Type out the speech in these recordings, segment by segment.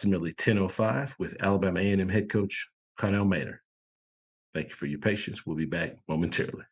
approximately 10:05 with Alabama A&M head coach Connell Maynor. Thank you for your patience. We'll be back momentarily.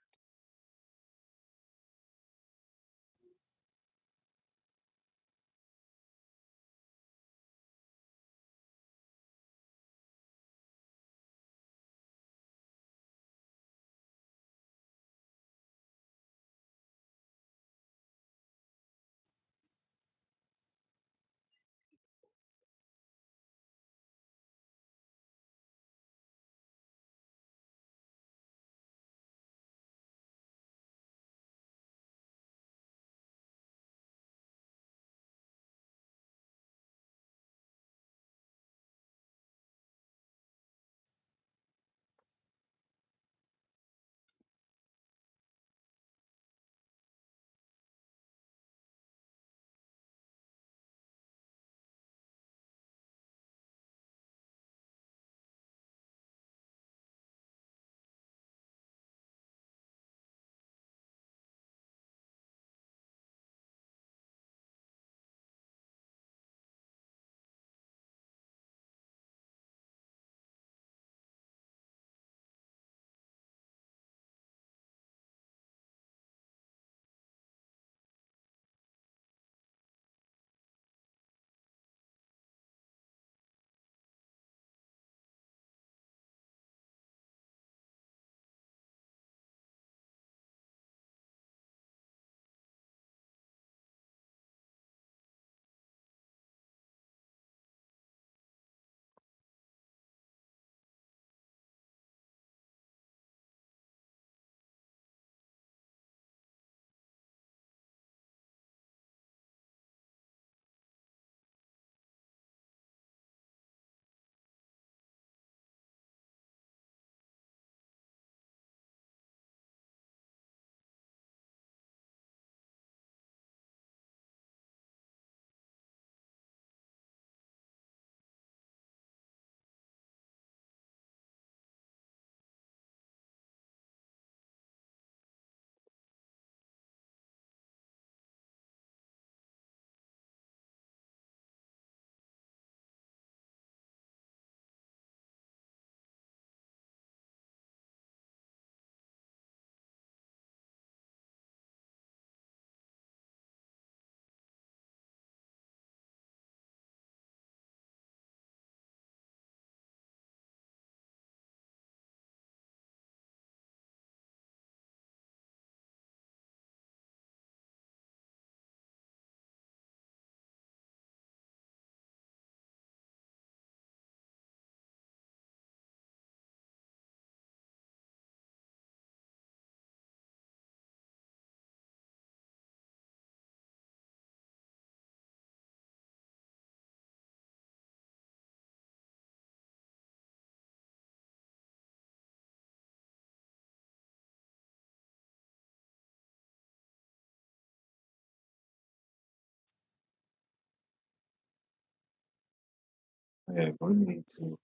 Yeah, we need to.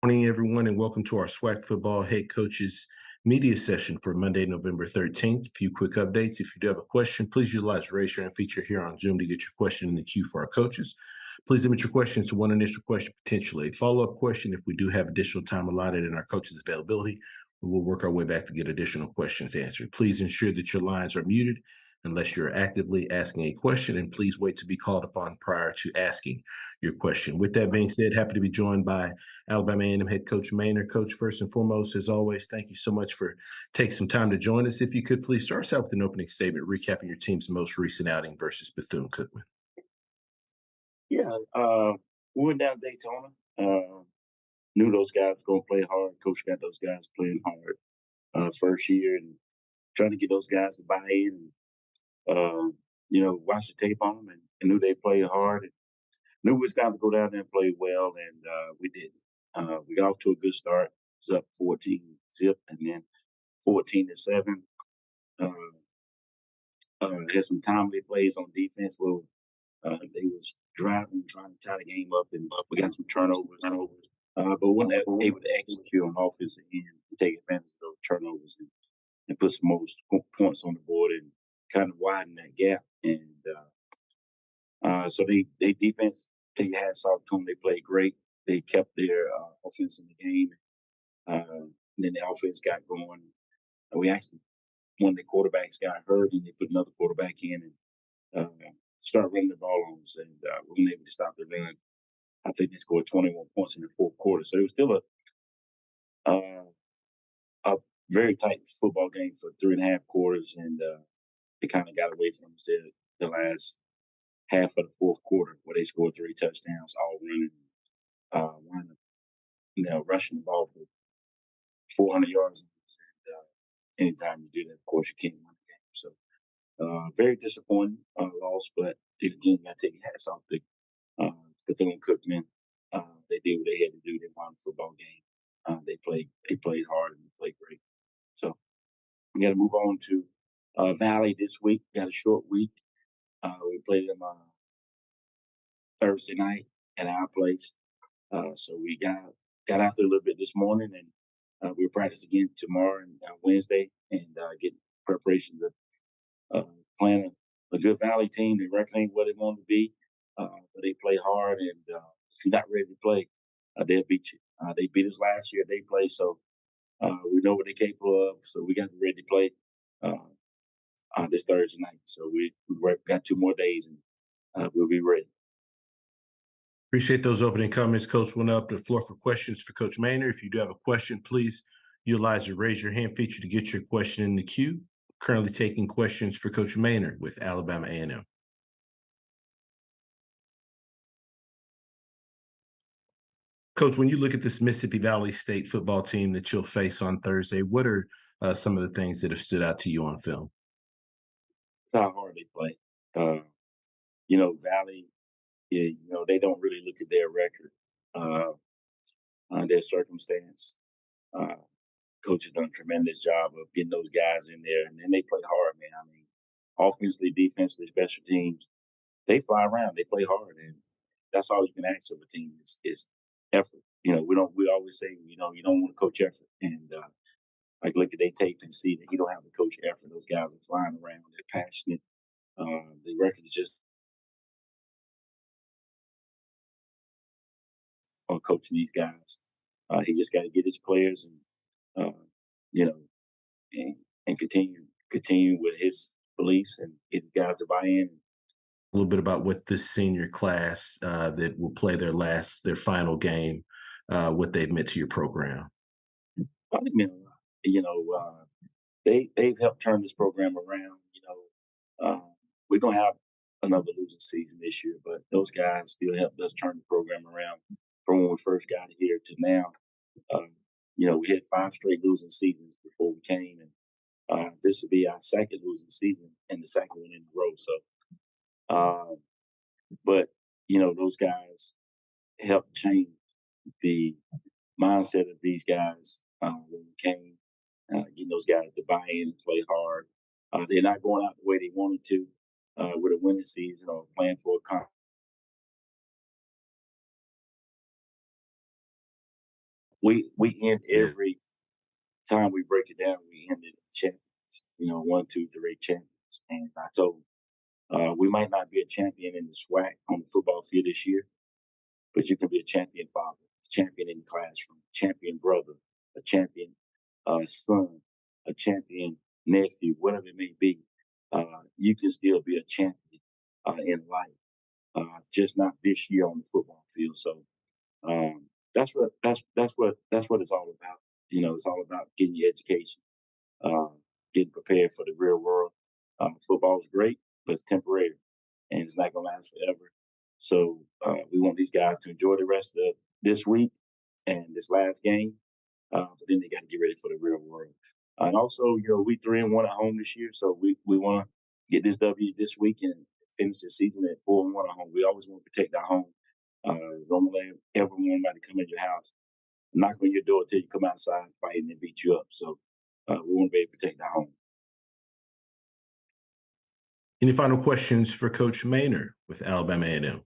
Morning, everyone, and welcome to our SWAC football head coaches media session for Monday, November 13th. A few quick updates. If you do have a question, please utilize the raise your hand feature here on Zoom to get your question in the queue for our coaches. Please limit your questions to one initial question, potentially a follow-up question. If we do have additional time allotted in our coaches' availability, we will work our way back to get additional questions answered. Please ensure that your lines are muted unless you're actively asking a question, and please wait to be called upon prior to asking your question. With that being said, happy to be joined by Alabama A&M head coach Maynor. Coach, first and foremost, as always, thank you so much for taking some time to join us. If you could please start us out with an opening statement recapping your team's most recent outing versus Bethune-Cookman. Yeah, we went down to Daytona. Knew those guys were going to play hard. Coach got those guys playing hard first year and trying to get those guys to buy in and, watch the tape on them and knew they played hard. And knew we was going to go down there and play well, and we didn't. We got off to a good start. It was up 14 zip and then 14-7. Uh, Had some timely plays on defense where they was driving, trying to tie the game up, and we got some turnovers. But weren't able to execute on offensive end and take advantage of those turnovers and put some more points on the board and kind of widen that gap. And so they defense, take your hats off to them. They played great. They kept their offense in the game. And then the offense got going. And we actually, one of the quarterbacks got hurt, and they put another quarterback in and started running the ball on us. And we weren't able to stop the run. I think they scored 21 points in the fourth quarter. So it was still uh, a very tight football game for 3.5 quarters. And they kind of got away from us the last half of the fourth quarter where they scored 3 touchdowns, all running, wound up, rushing the ball for 400 yards. And anytime you do that, of course, you can't win the game. So very disappointing loss, but again, you got to take your hats off to Bethune-Cookman. They did what they had to do. They won the football game. They played hard and they played great. So we got to move on to Valley this week. Got a short week. We played them Thursday night at our place. So we got out there a little bit this morning, and we'll practice again tomorrow and Wednesday, and get preparation to playing a good Valley team. They recognize what they want to be, but they play hard, and if you're not ready to play, they'll beat you. They beat us last year. They play, so we know what they're capable of. So we got to be ready to play this Thursday night. So we got 2 more days, and we'll be ready. Appreciate those opening comments, Coach. We'll now up the floor for questions for Coach Maynor. If you do have a question, please utilize the raise your hand feature to get your question in the queue. Currently taking questions for Coach Maynor with Alabama A&M. Coach, when you look at this Mississippi Valley State football team that you'll face on Thursday, what are some of the things that have stood out to you on film? It's how hard they play. Valley, yeah, they don't really look at their record, uh, their circumstance. Uh, Coach has done a tremendous job of getting those guys in there, and then they play hard, man. I mean, offensively, defensively, special teams, they fly around, they play hard, and that's all you can ask of a team is effort. We always say, you don't want to coach effort, and like look at their tape and see that you don't have to coach effort. Those guys are flying around, they're passionate. The record is just on coaching these guys. He just got to get his players and you know and, and continue with his beliefs and get his guys to buy in. A little bit about what this senior class that will play their final game, what they've meant to your program. Probably meant a lot. They've helped turn this program around. We're gonna have another losing season this year, but those guys still helped us turn the program around from when we first got here to now. We had 5 straight losing seasons before we came, and this will be our second losing season and the second one in a row. So, but those guys helped change the mindset of these guys when we came, getting those guys to buy in and play hard. They're not going out the way they wanted to with a winning season or playing for a we end Yeah. every time we break it down, we end it champions. 1, 2, 3 champions. And I told them, we might not be a champion in the SWAC on the football field this year, but you can be a champion father, a champion in the classroom, a champion brother, a champion son, a champion nephew, whatever it may be. You can still be a champion in life, just not this year on the football field. So that's what it's all about. It's all about getting your education, uh, getting prepared for the real world. Football is great, but it's temporary, and it's not going to last forever. So we want these guys to enjoy the rest of this week and this last game, but then they got to get ready for the real world. And also, we 3-1 at home this year, so we want to get this W this week and finish the season at 4-1 at home. We always want to protect our home. Don't let everyone to come in your house, knock on your door till you come outside fighting and beat you up. So we want to be able to protect our home. Any final questions for Coach Maynor with Alabama A&M?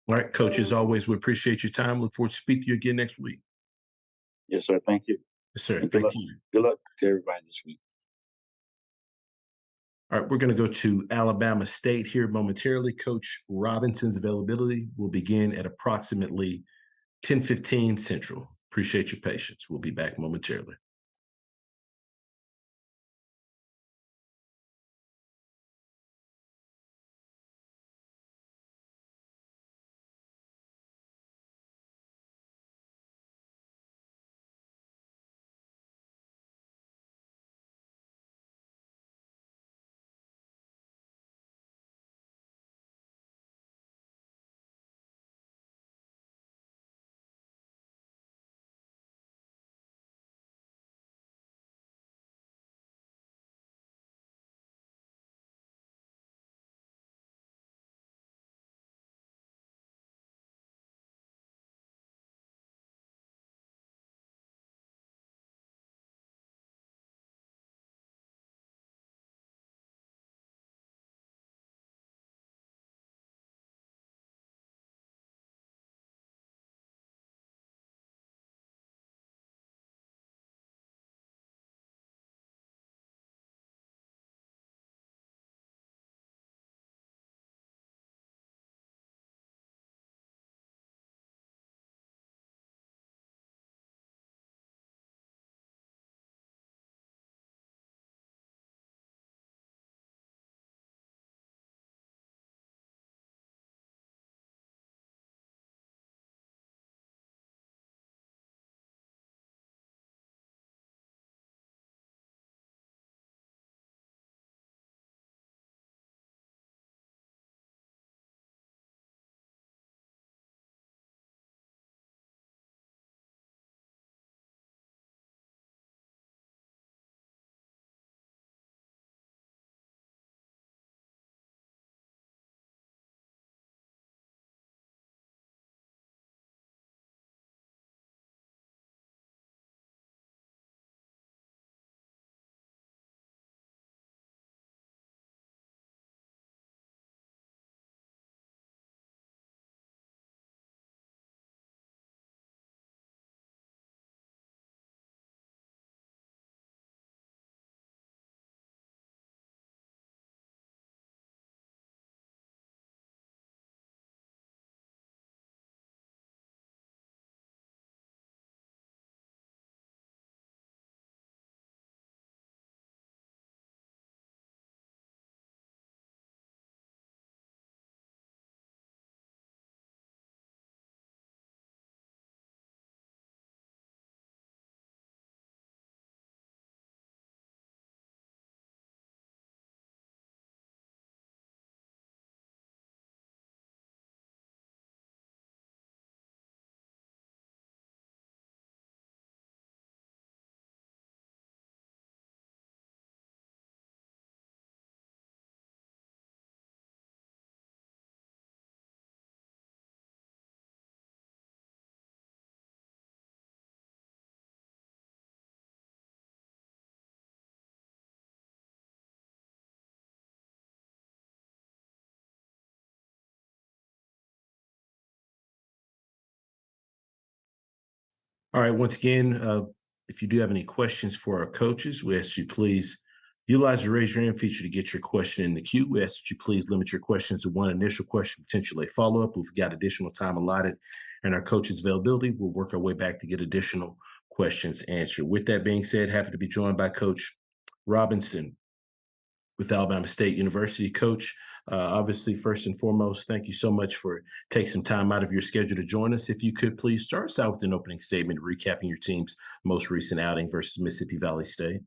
All right, Coach, as always, we appreciate your time. Look forward to speaking to you again next week. Yes, sir. Thank you. Yes, sir. And Thank you. good luck to everybody this week. All right, we're going to go to Alabama State here momentarily. Coach Robinson's availability will begin at approximately 10:15 Central. Appreciate your patience. We'll be back momentarily. All right, once again, if you do have any questions for our coaches, we ask you please utilize the raise your hand feature to get your question in the queue. We ask that you please limit your questions to one initial question, potentially a follow-up. If we've got additional time allotted and our coaches' availability, we'll work our way back to get additional questions answered. With that being said, happy to be joined by Coach Robinson with Alabama State University. Coach, obviously, first and foremost, thank you so much for taking some time out of your schedule to join us. If you could please start us out with an opening statement recapping your team's most recent outing versus Mississippi Valley State.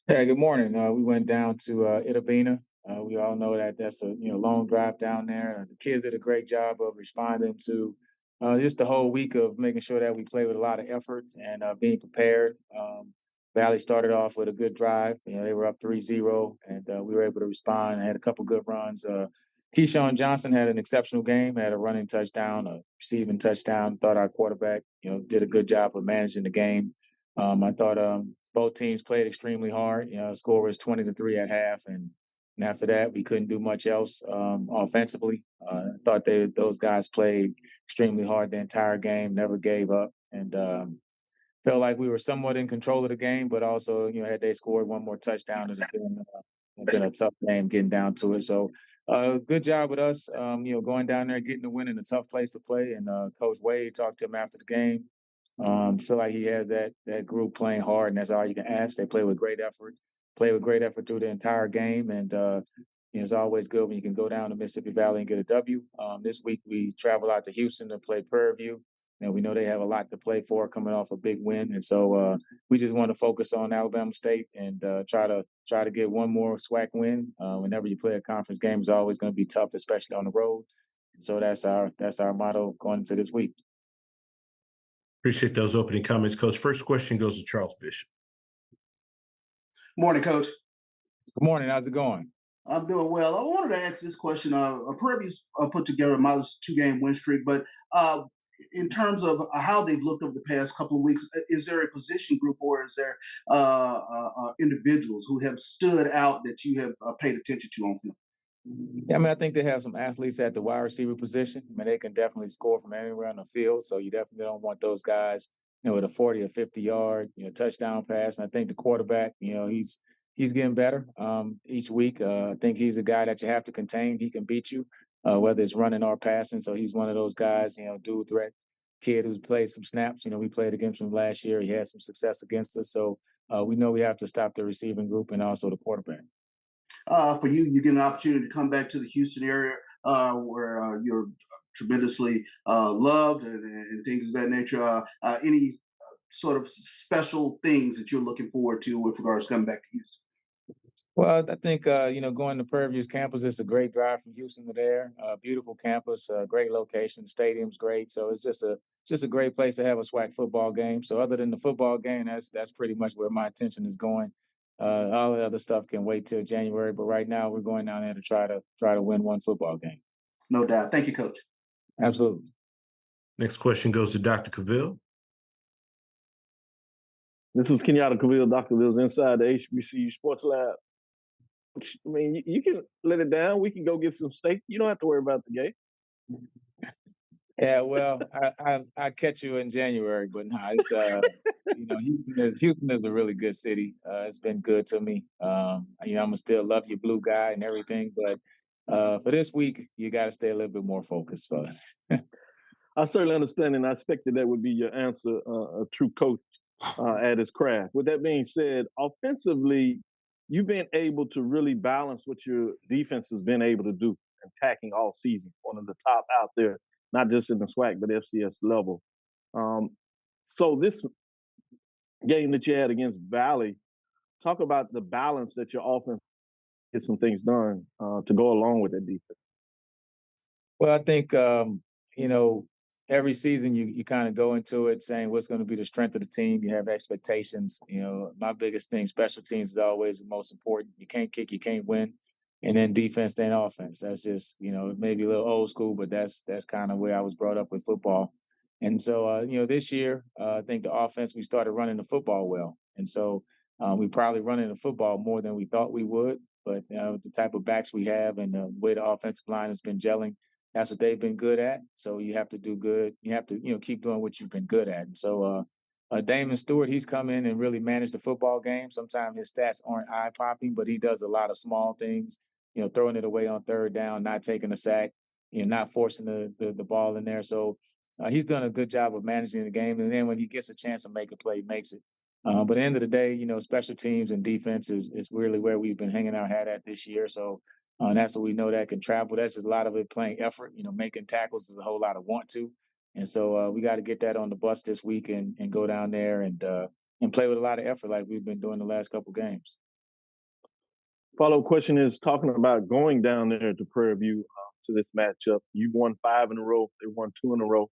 Hey, good morning. We went down to Itabena. We all know that that's a long drive down there. The kids did a great job of responding to just the whole week of making sure that we play with a lot of effort and being prepared. Valley started off with a good drive. They were up 3-0, and we were able to respond and had a couple good runs. Keyshawn Johnson had an exceptional game, had a running touchdown, a receiving touchdown. Thought our quarterback, did a good job of managing the game. I thought both teams played extremely hard. The score was 20-3 at half, and after that, we couldn't do much else offensively. I thought those guys played extremely hard the entire game, never gave up, and felt like we were somewhat in control of the game. But also, had they scored one more touchdown, it'd have been a tough game getting down to it. So, good job with us. Going down there, getting the win in a tough place to play. And Coach Wade talked to him after the game. Feel like he has that group playing hard, and that's all you can ask. They play with great effort through the entire game, and it's always good when you can go down to Mississippi Valley and get a W. This week we travel out to Houston to play Prairie View. We know they have a lot to play for, coming off a big win, and so we just want to focus on Alabama State and try to get one more SWAC win. Whenever you play a conference game, it's always going to be tough, especially on the road. And so that's our motto going into this week. Appreciate those opening comments, Coach. First question goes to Charles Bishop. Morning, Coach. Good morning. How's it going? I'm doing well. I wanted to ask this question. Prairie View's put together a modest 2-game win streak, but in terms of how they've looked over the past couple of weeks, is there a position group or is there individuals who have stood out that you have paid attention to on film? Yeah, I think they have some athletes at the wide receiver position. They can definitely score from anywhere on the field. So you definitely don't want those guys, with a 40 or 50 yard, touchdown pass. And I think the quarterback, he's getting better each week. I think he's the guy that you have to contain. He can beat you, whether it's running or passing. So he's one of those guys, dual threat kid who's played some snaps. We played against him last year. He had some success against us. So we know we have to stop the receiving group and also the quarterback. For you get an opportunity to come back to the Houston area where you're tremendously loved and things of that nature. Any sort of special things that you're looking forward to with regards to coming back to Houston? Well, I think, going to Prairie View's campus, it's a great drive from Houston to there. Beautiful campus, great location, stadium's great. So it's just a great place to have a SWAC football game. So other than the football game, that's pretty much where my attention is going. All the other stuff can wait till January, but right now we're going down there to try to win one football game. No doubt. Thank you, Coach. Absolutely. Next question goes to Dr. Cavill. This is Kenyatta Cavill, Dr. Cavill's inside the HBCU Sports Lab. You can let it down. We can go get some steak. You don't have to worry about the game. Yeah, well, I catch you in January, but no, it's Houston is a really good city. It's been good to me. I'm gonna still love your blue guy and everything, but for this week, you got to stay a little bit more focused for us. I certainly understand, and I expected that would be your answer. A true coach at his craft. With that being said, offensively, you've been able to really balance what your defense has been able to do, attacking all season. One of the top out there, not just in the SWAC, but FCS level. So this game that you had against Valley, talk about the balance that your offense get some things done to go along with that defense. Well, I think, every season you kind of go into it saying what's going to be the strength of the team. You have expectations. My biggest thing, special teams is always the most important. You can't kick, you can't win. And then defense, then offense. That's just, maybe a little old school, but that's kind of where I was brought up with football. And so, this year, I think the offense, we started running the football well. And so we probably running the football more than we thought we would. But the type of backs we have and the way the offensive line has been gelling, that's what they've been good at. So you have to do good. You have to, keep doing what you've been good at. And so Damon Stewart, he's come in and really managed the football game. Sometimes his stats aren't eye-popping, but he does a lot of small things, throwing it away on third down, not taking a sack, not forcing the ball in there. So he's done a good job of managing the game. And then when he gets a chance to make a play, he makes it. But at the end of the day, special teams and defense is really where we've been hanging our hat at this year. So that's what we know that can travel. That's just a lot of it playing effort. Making tackles is a whole lot of want to. And so we got to get that on the bus this week and go down there and play with a lot of effort like we've been doing the last couple games. Follow-up question is talking about going down there to Prairie View to this matchup. You've won 5 in a row. They won 2 in a row.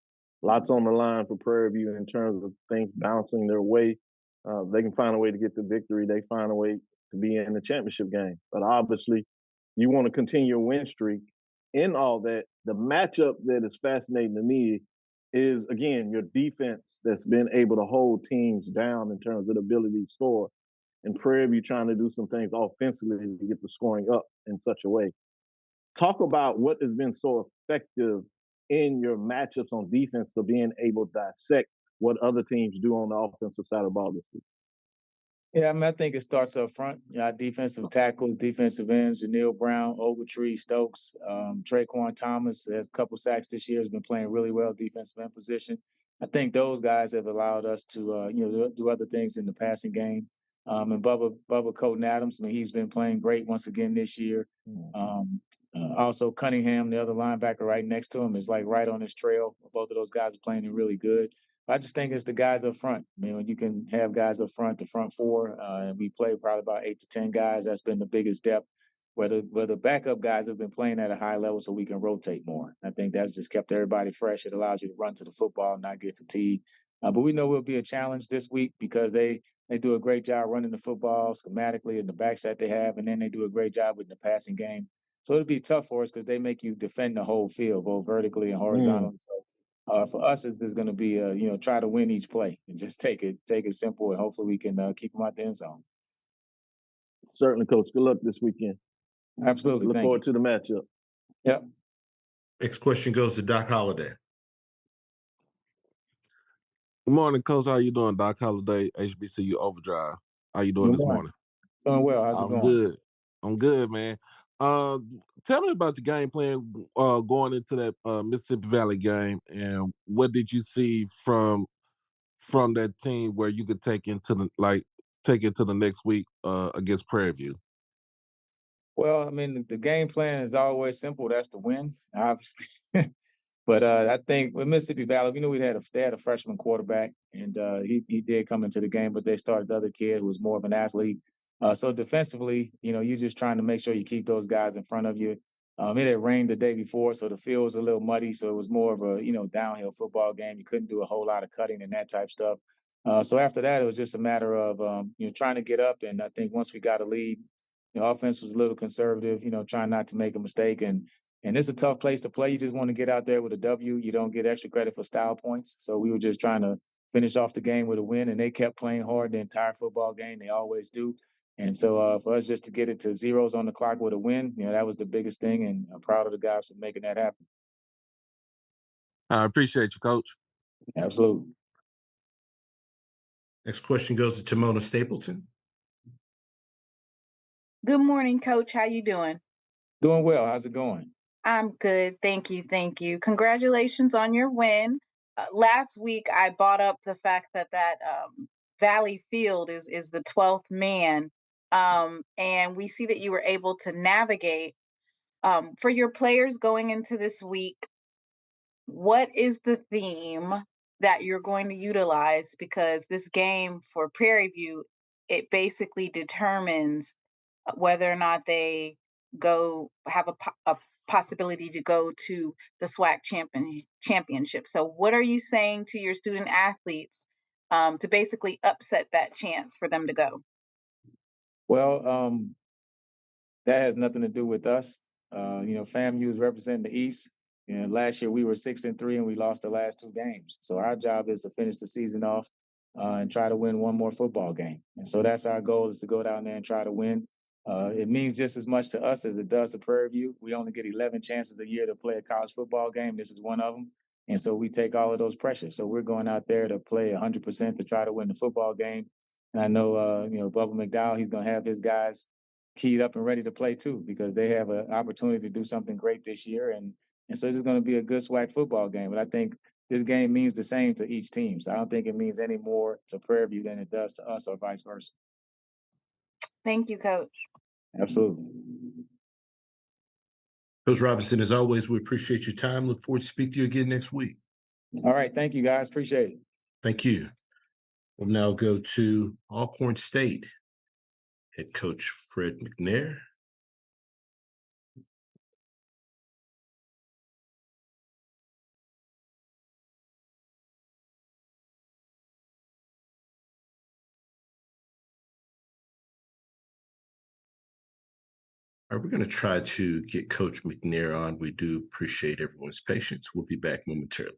Lots on the line for Prairie View in terms of things bouncing their way. They can find a way to get the victory. They find a way to be in the championship game. But obviously, you want to continue your win streak. In all that, the matchup that is fascinating to me is, again, your defense that's been able to hold teams down in terms of the ability to score. And Prairie View trying to do some things offensively to get the scoring up in such a way. Talk about what has been so effective in your matchups on defense to being able to dissect what other teams do on the offensive side of the ball this week. Yeah, I mean, I think it starts up front. You know, our defensive tackles, defensive ends, Janelle Brown, Ogletree, Stokes, Traquan Thomas has a couple sacks this year, has been playing really well defensive end position. I think those guys have allowed us to, do other things in the passing game. And Bubba Colton Adams, I mean, he's been playing great once again this year. Also, Cunningham, the other linebacker right next to him, is like right on his trail. Both of those guys are playing really good. I just think it's the guys up front. I mean, when you can have guys up front, the front four, and we play probably about 8 to 10 guys. That's been the biggest depth. Where the backup guys have been playing at a high level, so we can rotate more. I think that's just kept everybody fresh. It allows you to run to the football and not get fatigued. But we know it'll be a challenge this week because they do a great job running the football schematically in the backs that they have, and then they do a great job with the passing game. So it'll be tough for us because they make you defend the whole field, both vertically and horizontally. So for us, it's just going to be, try to win each play and just take it simple, and hopefully we can keep them out the end zone. Certainly, Coach. Good luck this weekend. Absolutely. Look forward to the matchup. Yep. Next question goes to Doc Holliday. Good morning, Coach. How you doing? Doc Holliday, HBCU Overdrive. How you doing this morning? Doing well. How's it going? Good. I'm good, man. Tell me about your game plan going into that Mississippi Valley game, and what did you see from that team where you could take into the next week against Prairie View? Well, I mean, the game plan is always simple. That's to win, obviously. But I think with Mississippi Valley, we knew they had a freshman quarterback, and he did come into the game, but they started the other kid who was more of an athlete. So defensively, you're just trying to make sure you keep those guys in front of you. It had rained the day before, so the field was a little muddy. So it was more of a downhill football game. You couldn't do a whole lot of cutting and that type stuff. So after that, it was just a matter of trying to get up. And I think once we got a lead, the offense was a little conservative. Trying not to make a mistake. And it's a tough place to play. You just want to get out there with a W. You don't get extra credit for style points. So we were just trying to finish off the game with a win, and they kept playing hard the entire football game. They always do. And so for us just to get it to zeros on the clock with a win, that was the biggest thing. And I'm proud of the guys for making that happen. I appreciate you, Coach. Absolutely. Next question goes to Timona Stapleton. Good morning, Coach. How you doing? Doing well. How's it going? I'm good. Thank you. Thank you. Congratulations on your win. Last week, I brought up the fact that Valley Field is the 12th man. And we see that you were able to navigate. For your players going into this week, what is the theme that you're going to utilize? Because this game for Prairie View, it basically determines whether or not they have a possibility to go to the SWAC championship. So what are you saying to your student athletes to basically upset that chance for them to go? Well, that has nothing to do with us. FAMU is representing the East. Last year we were 6-3 and we lost the last 2 games. So our job is to finish the season off and try to win one more football game. And so that's our goal, is to go down there and try to win. It means just as much to us as it does to Prairie View. We only get 11 chances a year to play a college football game. This is one of them. And so we take all of those pressures. So we're going out there to play 100% to try to win the football game. And I know, Bubba McDowell, he's going to have his guys keyed up and ready to play too, because they have an opportunity to do something great this year. And so it's going to be a good SWAC football game. But I think this game means the same to each team. So I don't think it means any more to Prairie View than it does to us, or vice versa. Thank you, Coach. Absolutely. Coach Robinson, as always, we appreciate your time. Look forward to speaking to you again next week. All right. Thank you, guys. Appreciate it. Thank you. We'll now go to Alcorn State head coach Fred McNair. All right, we're going to try to get Coach McNair on. We do appreciate everyone's patience. We'll be back momentarily.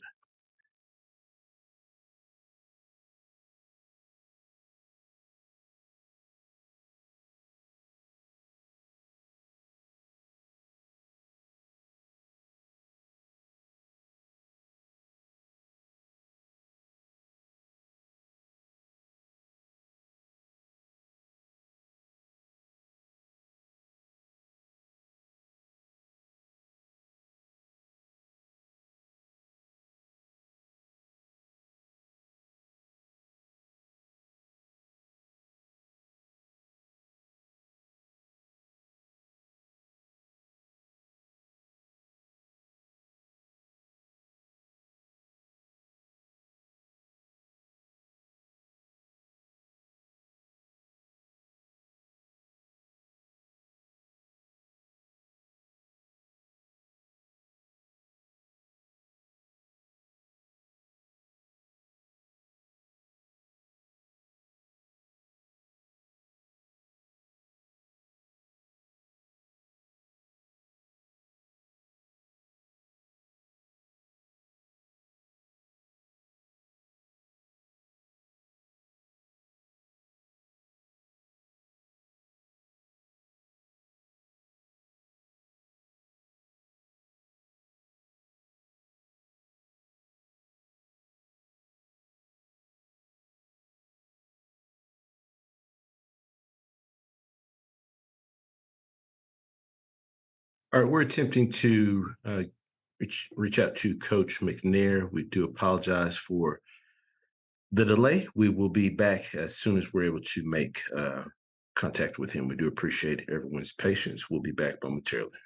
All right, we're attempting to reach out to Coach McNair. We do apologize for the delay. We will be back as soon as we're able to make contact with him. We do appreciate everyone's patience. We'll be back momentarily.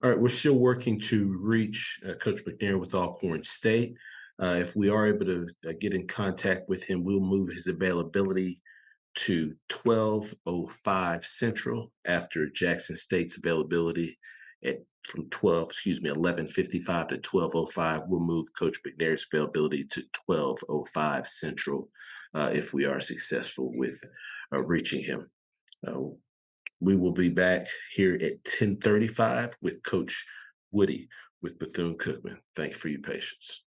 All right, we're still working to reach Coach McNair with Alcorn State. If we are able to get in contact with him, we'll move his availability to 12:05 Central after Jackson State's availability at from 11:55 to 12:05. We'll move Coach McNair's availability to 12:05 Central if we are successful with reaching him. We will be back here at 10:35 with Coach Woodie with Bethune-Cookman. Thank you for your patience.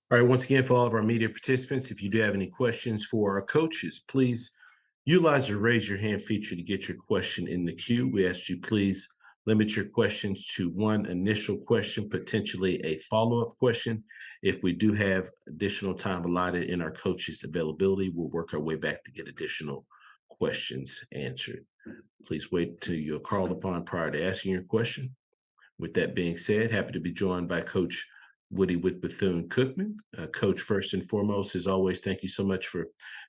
All right, once again, for all of our media participants, if you do have any questions for our coaches, please utilize the raise your hand feature to get your question in the queue. We ask you please limit your questions to one initial question, potentially a follow-up question. If we do have additional time allotted in our coaches' availability, we'll work our way back to get additional questions answered. Please wait till you're called upon prior to asking your question. With that being said, happy to be joined by Coach Woodie with Bethune-Cookman. Coach, first and foremost, as always, thank you so much for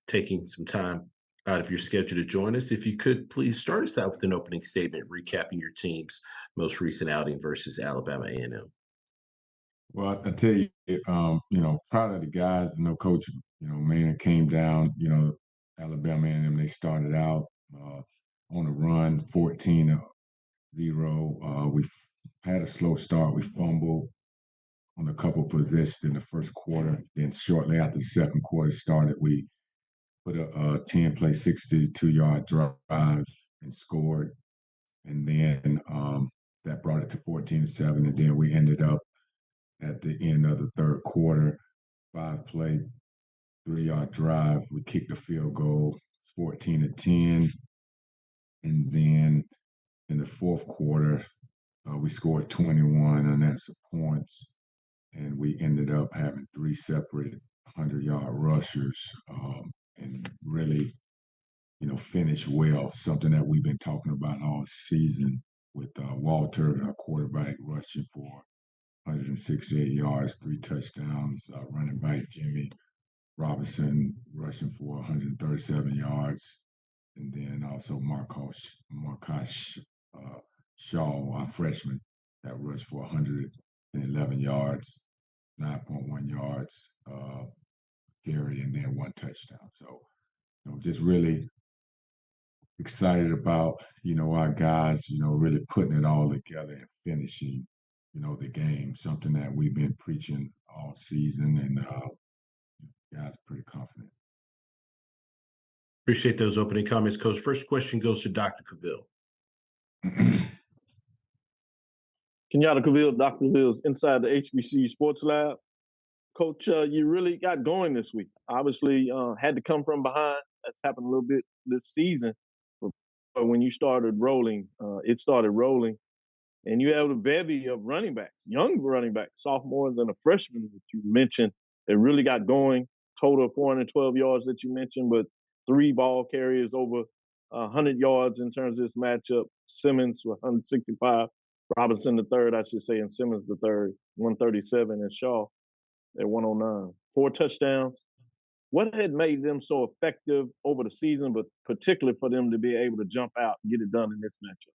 taking some time out of your schedule to join us. If you could, please start us out with an opening statement recapping your team's most recent outing versus Alabama A&M. Well, I tell you, proud of the guys. Coach, Maynor came down, Alabama A&M, they started out on a run, 14-0. We had a slow start. We fumbled on a couple of possessions in the first quarter. Then shortly after the second quarter started, we put a 10-play, 62-yard drive and scored. And then that brought it to 14-7. And then we ended up at the end of the third quarter, 5-play, 3-yard drive. We kicked a field goal, 14-10. And then in the fourth quarter, we scored 21 unanswered points. And we ended up having 3 separate 100-yard rushers and really, finished well, something that we've been talking about all season with Walter, our quarterback, rushing for 168 yards, 3 touchdowns, running back Jimmy Robinson rushing for 137 yards, and then also Marcus Shaw, our freshman, that rushed for 111 yards, 9.1 yards, carry, and then 1 touchdown. So, just really excited about, our guys, really putting it all together and finishing, the game, something that we've been preaching all season, and guys are pretty confident. Appreciate those opening comments, Coach. First question goes to Dr. Cavill. Kenyatta Cavill, Dr. Cavill's inside the HBCU Sports Lab. Coach, you really got going this week. Obviously, had to come from behind. That's happened a little bit this season. But when you started rolling, it started rolling. And you have a bevy of running backs, young running backs, sophomores and a freshman that you mentioned that really got going. Total of 412 yards that you mentioned, but 3 ball carriers over 100 yards in terms of this matchup. Simmons with 165, Robinson the third, I should say, and Simmons the third, 137, and Shaw. at 109. 4 touchdowns. What had made them so effective over the season, but particularly for them to be able to jump out and get it done in this matchup?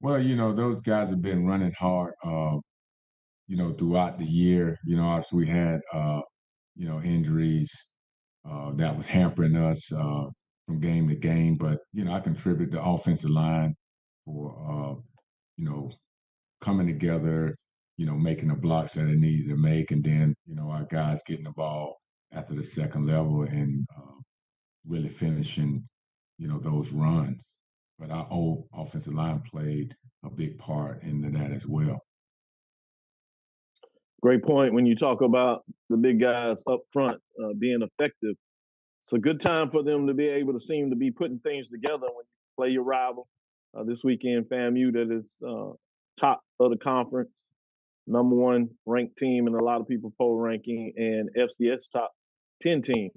Well, those guys have been running hard, throughout the year. Obviously we had, injuries that was hampering us from game to game. But, I contribute the offensive line for, coming together, making the blocks that they needed to make. And then, our guys getting the ball after the second level and really finishing, those runs. But our old offensive line played a big part into that as well. Great point. When you talk about the big guys up front being effective, it's a good time for them to be able to seem to be putting things together when you play your rival. This weekend, FAMU, that is top of the conference, number 1 ranked team in a lot of people poll ranking, and FCS top 10 team.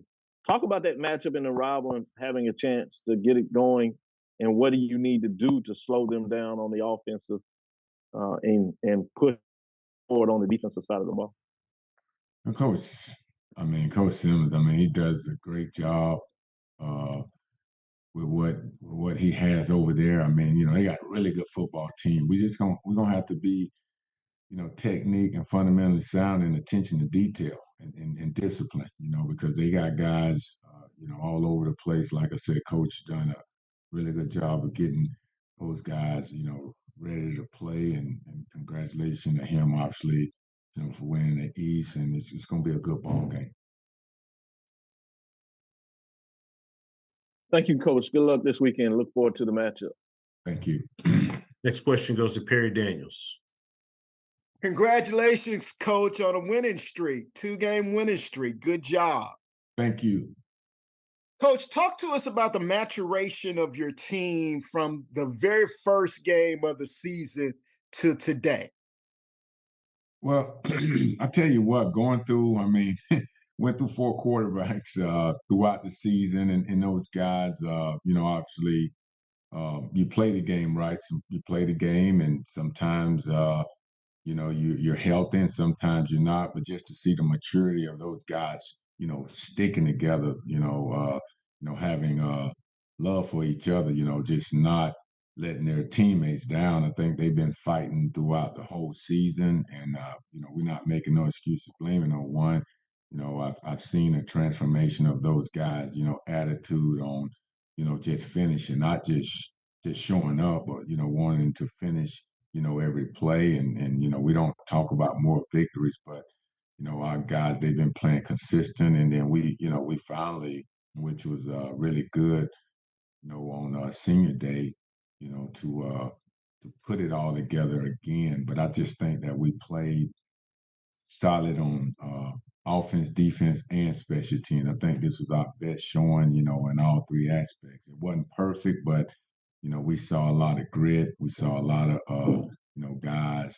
Talk about that matchup in the rival and having a chance to get it going, and what do you need to do to slow them down on the offensive and push forward on the defensive side of the ball? And Coach Simmons, he does a great job with what he has over there. They got a really good football team. We're gonna have to be, technique and fundamentally sound and attention to detail and discipline, because they got guys, all over the place. Like I said, Coach done a really good job of getting those guys, ready to play. And congratulations to him, obviously, for winning the East. And it's going to be a good ball game. Thank you, Coach. Good luck this weekend. Look forward to the matchup. Thank you. Next question goes to Perry Daniels. Congratulations, Coach, on a winning streak, 2-game winning streak. Good job. Thank you. Coach, talk to us about the maturation of your team from the very first game of the season to today. Well, I tell you what, going through, went through 4 quarterbacks throughout the season, and those guys, obviously, you play the game, right? So you play the game, and sometimes, you're healthy, and sometimes you're not. But just to see the maturity of those guys, sticking together, having love for each other, just not letting their teammates down. I think they've been fighting throughout the whole season, and we're not making no excuses, blaming no one. I've seen a transformation of those guys, attitude on, just finishing, not just showing up, but wanting to finish, every play. And we don't talk about more victories, but our guys, they've been playing consistent. And then we finally, which was really good, on senior day, to put it all together again. But I just think that we played solid on offense, defense, and special teams. I think this was our best showing, in all 3 aspects. It wasn't perfect, but we saw a lot of grit. We saw a lot of guys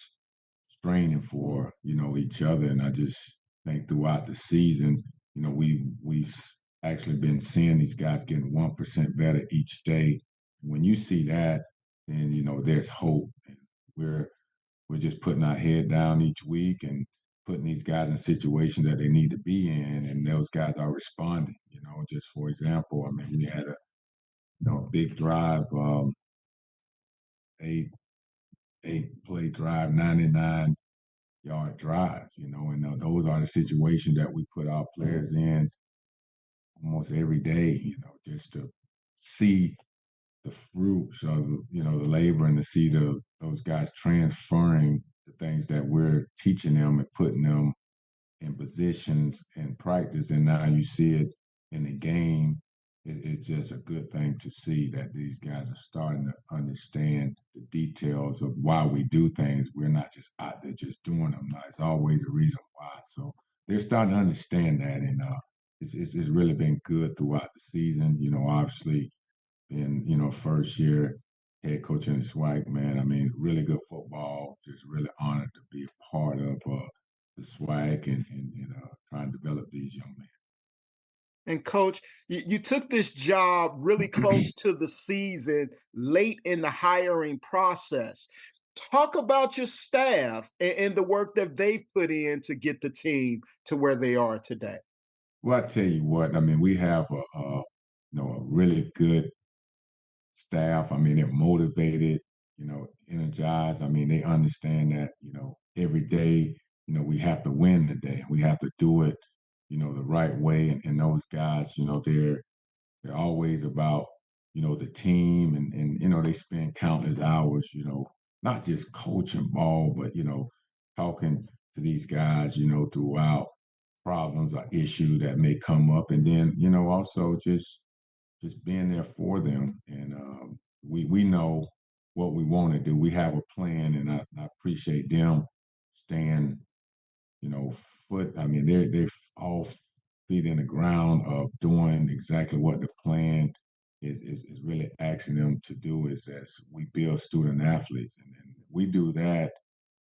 straining for each other. And I just think throughout the season, we've actually been seeing these guys getting 1% better each day. When you see that, then there's hope. And we're just putting our head down each week and putting these guys in situations that they need to be in, and those guys are responding. Just for example, we had a big drive, 8-play drive, 99-yard drive. And those are the situations that we put our players in almost every day. Just to see the fruits of the labor, and to see those guys transferring the things that we're teaching them and putting them in positions and practice, and now you see it in the game. It's just a good thing to see that these guys are starting to understand the details of why we do things. We're not just out there just doing them. Now, it's always a reason why. So they're starting to understand that, and it's really been good throughout the season. Obviously, in first year head coach in the SWAC, man. Really good football. Just really honored to be a part of the SWAC and trying to develop these young men. And Coach, you took this job really close to the season, late in the hiring process. Talk about your staff and the work that they've put in to get the team to where they are today. Well, I tell you what, I mean, we have a really good staff. I mean, they're motivated, energized. I mean, they understand that, every day, we have to win the day. We have to do it, the right way. And those guys, they're always about, the team and they spend countless hours, not just coaching ball, but, talking to these guys, throughout problems or issues that may come up. And then, also just being there for them. And we know what we want to do. We have a plan, and I appreciate them staying, you know, I mean, they're all feet in the ground of doing exactly what the plan is really asking them to do. Is as we build student athletes, and we do that,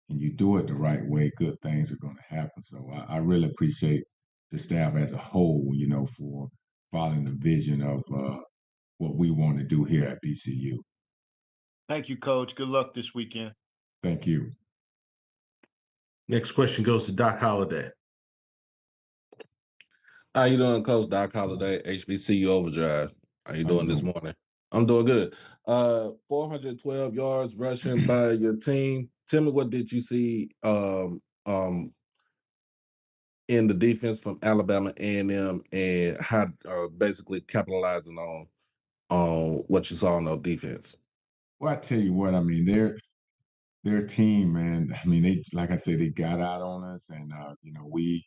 and you do it the right way, good things are going to happen. So I really appreciate the staff as a whole, for following the vision of what we want to do here at BCU. Thank you, Coach. Good luck this weekend. Thank you. Next question goes to Doc Holliday. How you doing, Coach Doc Holliday, HBCU Overdrive? How you doing this morning? I'm doing good. 412 yards rushing by your team. Tell me, what did you see in the defense from Alabama A&M, and how basically capitalizing on what you saw on their defense? Well, I tell you what, I mean, their team, man. I mean, they, like I said, they got out on us, and we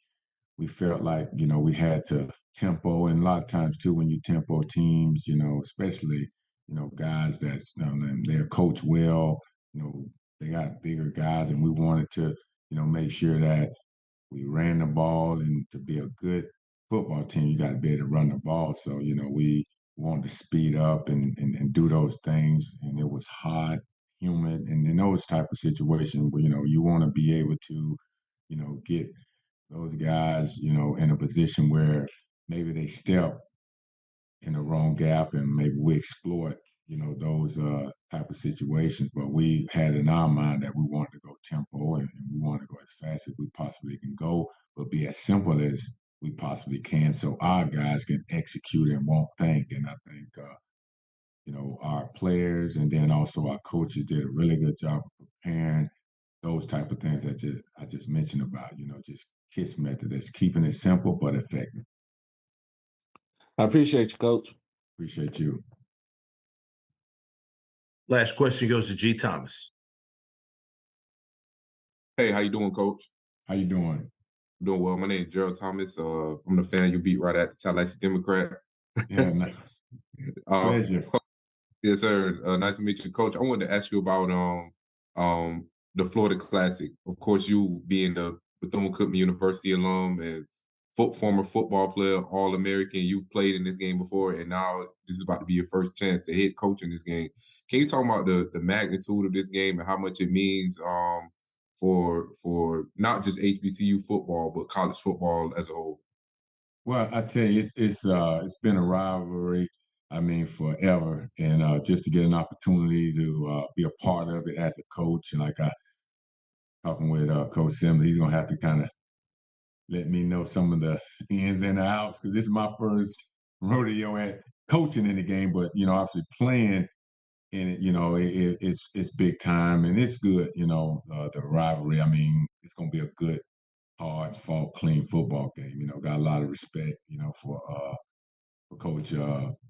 felt like, we had to tempo. And a lot of times too, when you tempo teams, especially, guys that's, they're coached well, they got bigger guys, and we wanted to, make sure that we ran the ball. And to be a good football team, you got to be able to run the ball. So, we wanted to speed up and do those things. And it was hot, humid, and in those type of situations where, you want to be able to, get those guys, in a position where maybe they step in the wrong gap, and maybe we exploit, those type of situations. But we had in our mind that we wanted to go tempo, and we want to go as fast as we possibly can go, but be as simple as we possibly can, so our guys can execute and won't think. And I think, our players and then also our coaches did a really good job of preparing those type of things that I just mentioned about, just KISS method. That's keeping it simple but effective. I appreciate you, Coach. Appreciate you. Last question goes to G. Thomas. Hey, how you doing, Coach? How you doing? I'm doing well. My name is Gerald Thomas. I'm the fan you beat right at the Tallahassee Democrat. Yeah, pleasure. Yes, sir. Nice to meet you, Coach. I wanted to ask you about the Florida Classic. Of course, you being the Bethune-Cookman University alum and former football player, All-American. You've played in this game before, and now this is about to be your first chance to head coach in this game. Can you talk about the magnitude of this game and how much it means for not just HBCU football, but college football as a whole? Well, I tell you, it's been a rivalry, I mean, forever. And just to get an opportunity to be a part of it as a coach, and like I talking with Coach Simmons, he's gonna have to kind of let me know some of the ins and outs, because this is my first rodeo at coaching in the game. But obviously playing in it, it's big time, and it's good. The rivalry. I mean, it's gonna be a good, hard fought, clean football game. Got a lot of respect, for Coach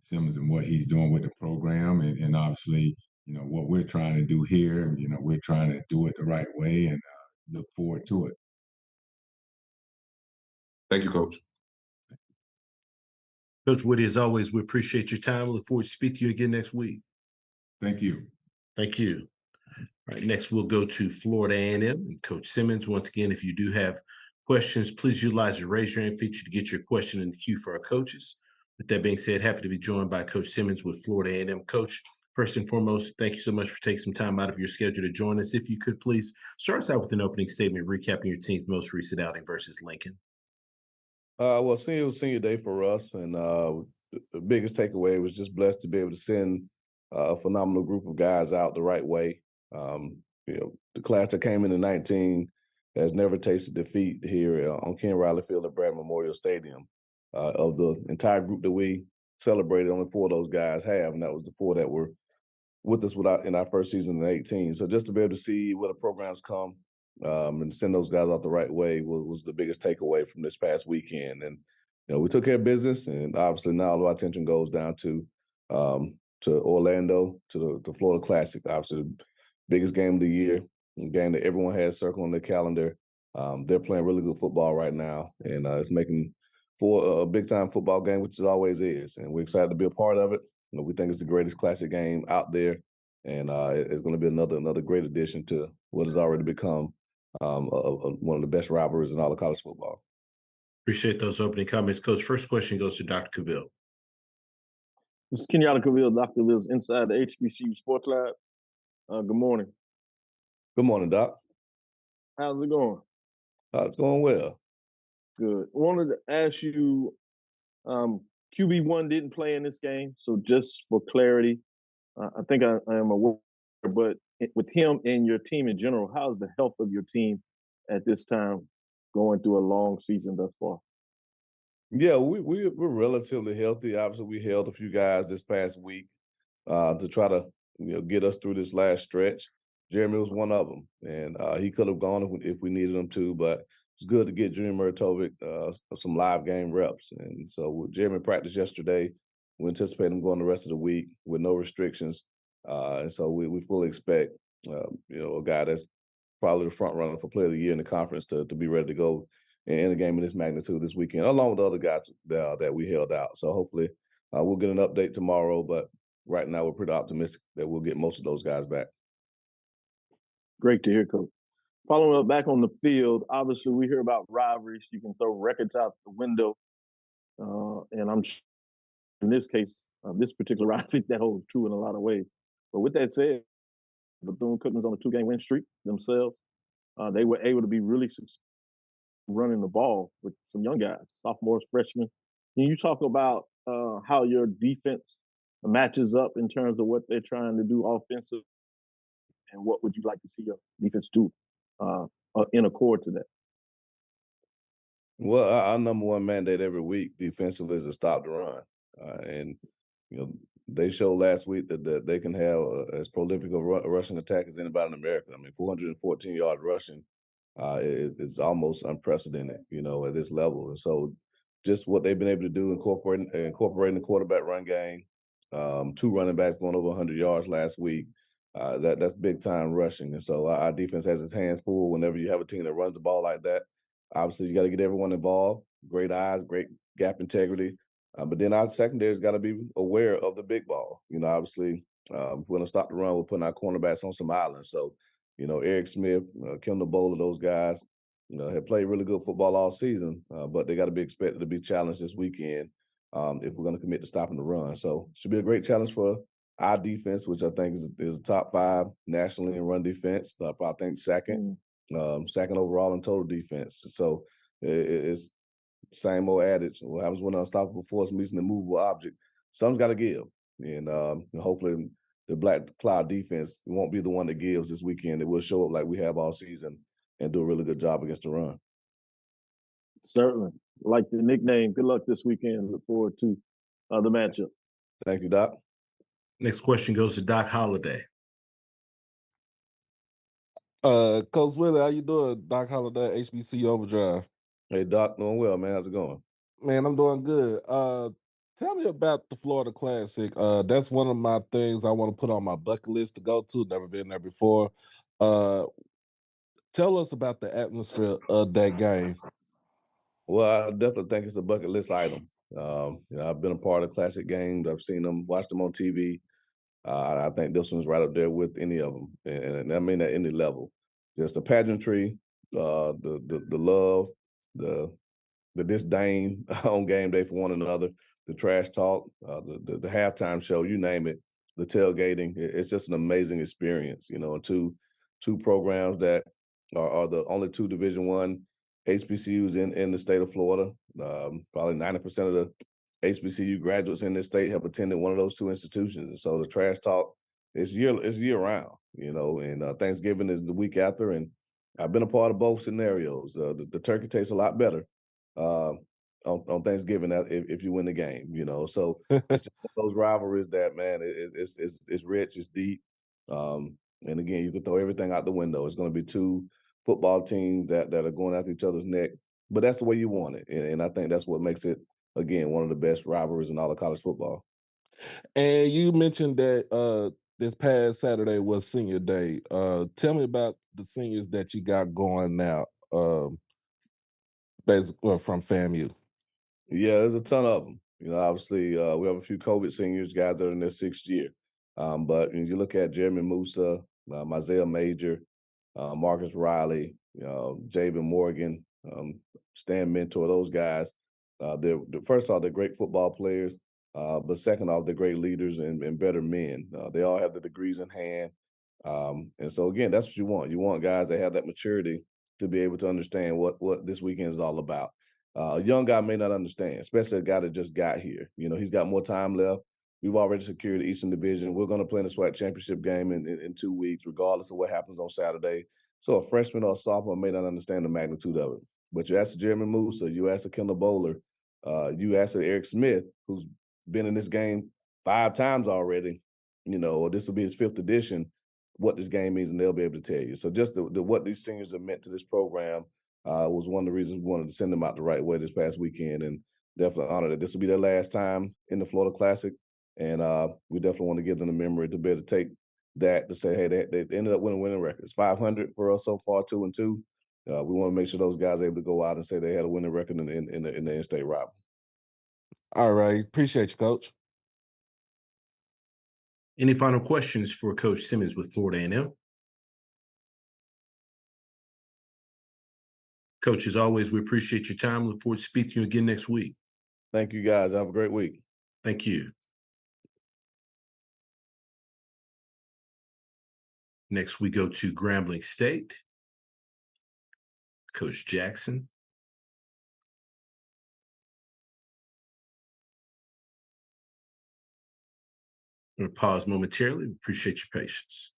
Simmons and what he's doing with the program, and obviously, what we're trying to do here. And we're trying to do it the right way, and look forward to it. Thank you, Coach. Coach Woodie, as always, we appreciate your time. Look forward to speaking to you again next week. Thank you. Thank you. All right, next we'll go to Florida A&M and Coach Simmons. Once again, if you do have questions, please utilize the raise your hand feature to get your question in the queue for our coaches. With that being said, happy to be joined by Coach Simmons with Florida A&M. Coach, first and foremost, thank you so much for taking some time out of your schedule to join us. If you could please start us out with an opening statement recapping your team's most recent outing versus Lincoln. Well, it was senior day for us, and the biggest takeaway was just blessed to be able to send a phenomenal group of guys out the right way. the class that came in 19 has never tasted defeat here on Ken Riley Field at Brad Memorial Stadium. Of the entire group that we celebrated, only 4 of those guys have, and that was the 4 that were with us in our first season in 18. So just to be able to see where the programs come and send those guys out the right way was the biggest takeaway from this past weekend. And we took care of business, and obviously now all of our attention goes down to Orlando, to the Florida Classic, obviously the biggest game of the year, a game that everyone has circled on their calendar. They're playing really good football right now, and it's making for a big-time football game, which it always is, and we're excited to be a part of it. We think it's the greatest classic game out there, and it's going to be another great addition to what has already become one of the best rivalries in all of college football. Appreciate those opening comments, Coach. First question goes to Dr. Cavill. This is Kenyatta Cavill, Dr. Cavil's inside the HBCU Sports Lab. Good morning. Good morning, Doc. How's it going? It's going well. Good. I wanted to ask you, QB1 didn't play in this game, so just for clarity, I think I am aware, but with him and your team in general, how's the health of your team at this time going through a long season thus far? Yeah, we're relatively healthy. Obviously, we held a few guys this past week to try to get us through this last stretch. Jeremy was one of them, and he could have gone if we needed him to, but it's good to get Junior Muratovic some live game reps. And so Jeremy practiced yesterday. We anticipate him going the rest of the week with no restrictions. And so we fully expect, a guy that's probably the front runner for Player of the Year in the conference to be ready to go in a game of this magnitude this weekend, along with the other guys that we held out. So hopefully we'll get an update tomorrow, but right now we're pretty optimistic that we'll get most of those guys back. Great to hear, Coach. Following up back on the field, obviously we hear about rivalries. You can throw records out the window. And I'm sure in this case, this particular rivalry, that holds true in a lot of ways. But with that said, Bethune-Cookman's on a 2-game win streak themselves. They were able to be really successful running the ball with some young guys, sophomores, freshmen. Can you talk about how your defense matches up in terms of what they're trying to do offensive, and what would you like to see your defense do in accord to that? Well, our number one mandate every week defensively is to stop the run. And, they showed last week that they can have as prolific a rushing attack as anybody in America. I mean, 414 yards rushing is almost unprecedented, at this level. And so just what they've been able to do incorporating the quarterback run game, 2 running backs going over 100 yards last week, that's big time rushing. And so our defense has its hands full whenever you have a team that runs the ball like that. Obviously, you got to get everyone involved, great eyes, great gap integrity. But then our secondary's got to be aware of the big ball. Obviously, if we're going to stop the run, we're putting our cornerbacks on some islands. So, Eric Smith, Kendall Bowler, those guys, have played really good football all season, but they got to be expected to be challenged this weekend if we're going to commit to stopping the run. So it should be a great challenge for our defense, which I think is top 5 nationally in run defense. I think second overall in total defense. So it's same old adage. What happens when an unstoppable force meets an immovable object? Something's got to give. And hopefully the Black Cloud defense won't be the one that gives this weekend. It will show up like we have all season and do a really good job against the run. Certainly. Like the nickname. Good luck this weekend. Look forward to the matchup. Thank you, Doc. Next question goes to Doc Holliday. Coach Willie, how you doing? Doc Holliday, HBC Overdrive. Hey, Doc, doing well, man. How's it going? Man, I'm doing good. Tell me about the Florida Classic. That's one of my things I want to put on my bucket list to go to. Never been there before. Tell us about the atmosphere of that game. Well, I definitely think it's a bucket list item. I've been a part of classic games. I've seen them, watched them on TV. I think this one's right up there with any of them, and I mean at any level. Just the pageantry, the love, the disdain on game day for one another, the trash talk, the halftime show, you name it, the tailgating. It's just an amazing experience. Two programs that are the only 2 Division I HBCUs in the state of Florida. Probably 90% of the HBCU graduates in this state have attended one of those 2 institutions. And so the trash talk it's year round, you know, and Thanksgiving is the week after, and I've been a part of both scenarios. The turkey tastes a lot better on Thanksgiving if you win the game, you know. So it's just one of those rivalries that, man, it's rich, it's deep, and again, you can throw everything out the window. It's going to be two football teams that are going after each other's neck, but that's the way you want it, and I think that's what makes it, again, one of the best rivalries in all of college football. And you mentioned that this past Saturday was senior day. Tell me about the seniors that you got going now, from FAMU. Yeah, there's a ton of them. You know, obviously, we have a few COVID seniors, guys that are in their sixth year. But when you look at Jeremy Musa, Isaiah Major, Marcus Riley, Jabin Morgan, Stan Mentor, those guys, first off, they're great football players. But second off, they're great leaders and better men. They all have the degrees in hand. And so, again, that's what you want. You want guys that have that maturity to be able to understand what this weekend is all about. A young guy may not understand, especially a guy that just got here. You know, he's got more time left. We've already secured the Eastern Division. We're going to play in the SWAC championship game in 2 weeks, regardless of what happens on Saturday. So a freshman or a sophomore may not understand the magnitude of it. But you ask Jeremy Musa, you ask Kendall Bowler, you ask Eric Smith, who's been in this game 5 times already, you know, or this will be his 5th edition, what this game means, and they'll be able to tell you. So just what these seniors have meant to this program was one of the reasons we wanted to send them out the right way this past weekend, and definitely honored that this will be their last time in the Florida Classic. And we definitely want to give them the memory to be able to take that to say, hey, they ended up winning records. 500 for us so far, 2-2. We want to make sure those guys are able to go out and say they had a winning record in the in-state rival. All right. Appreciate you, Coach. Any final questions for Coach Simmons with Florida A&M? Coach, as always, we appreciate your time. Look forward to speaking to you again next week. Thank you, guys. Have a great week. Thank you. Next, we go to Grambling State. Coach Jackson. We'll pause momentarily. We appreciate your patience.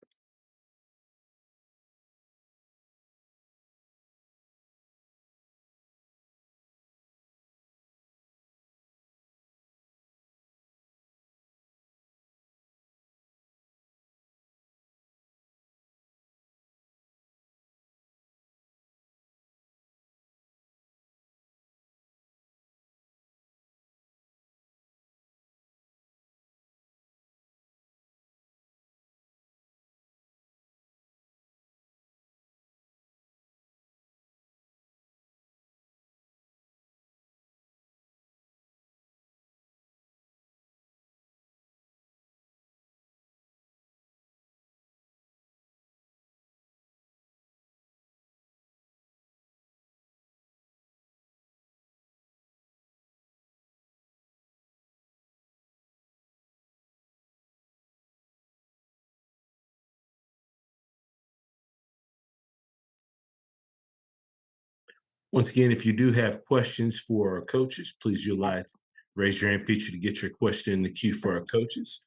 Once again, if you do have questions for our coaches, please utilize raise your hand feature to get your question in the queue for our coaches.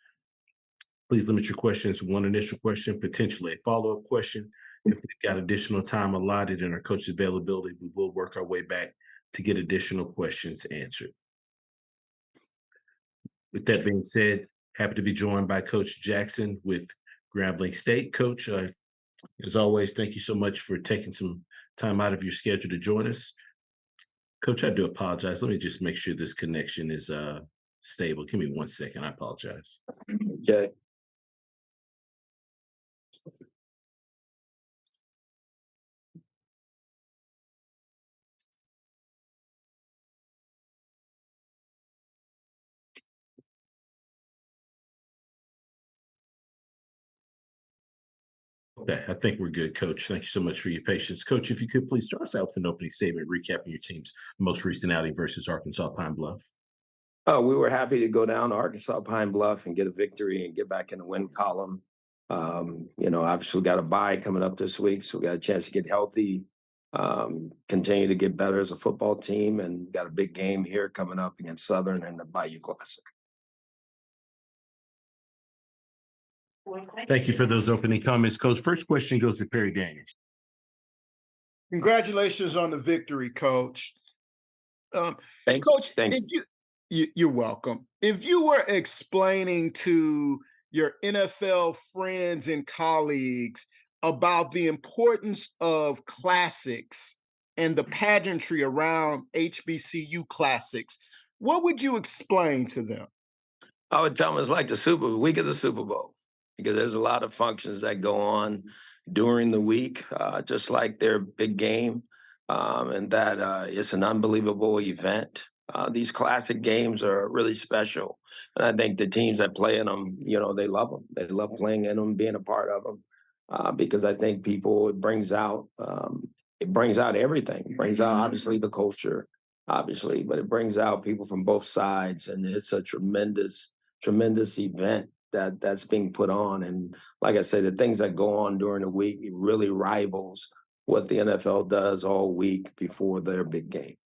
Please limit your questions to one initial question, potentially a follow-up question. If we've got additional time allotted in our coach availability, we will work our way back to get additional questions answered. With that being said, happy to be joined by Coach Jackson with Grambling State. Coach, as always, thank you so much for taking some time out of your schedule to join us. Coach, I do apologize. Let me just make sure this connection is stable. Give me 1 second. I apologize. Okay. Okay, I think we're good, Coach. Thank you so much for your patience. Coach, if you could please start us out with an opening statement recapping your team's most recent outing versus Arkansas Pine Bluff. We were happy to go down to Arkansas Pine Bluff and get a victory and get back in the win column. Obviously we got a bye coming up this week, so we got a chance to get healthy, continue to get better as a football team, and got a big game here coming up against Southern in the Bayou Classic. Thank you for those opening comments, Coach. First question goes to Perry Daniels. Congratulations on the victory, Coach. Coach, Thank if you're welcome. If you were explaining to your NFL friends and colleagues about the importance of classics and the pageantry around HBCU classics, what would you explain to them? I would tell them it's like the week of the Super Bowl, because there's a lot of functions that go on during the week, just like their big game, and that it's an unbelievable event. These classic games are really special, and I think the teams that play in them, they love them. They love playing in them, being a part of them, because I think it brings out everything. It brings out obviously the culture, obviously, but it brings out people from both sides, and it's a tremendous event that's being put on. And like I said, the things that go on during the week, it really rivals what the NFL does all week before their big game.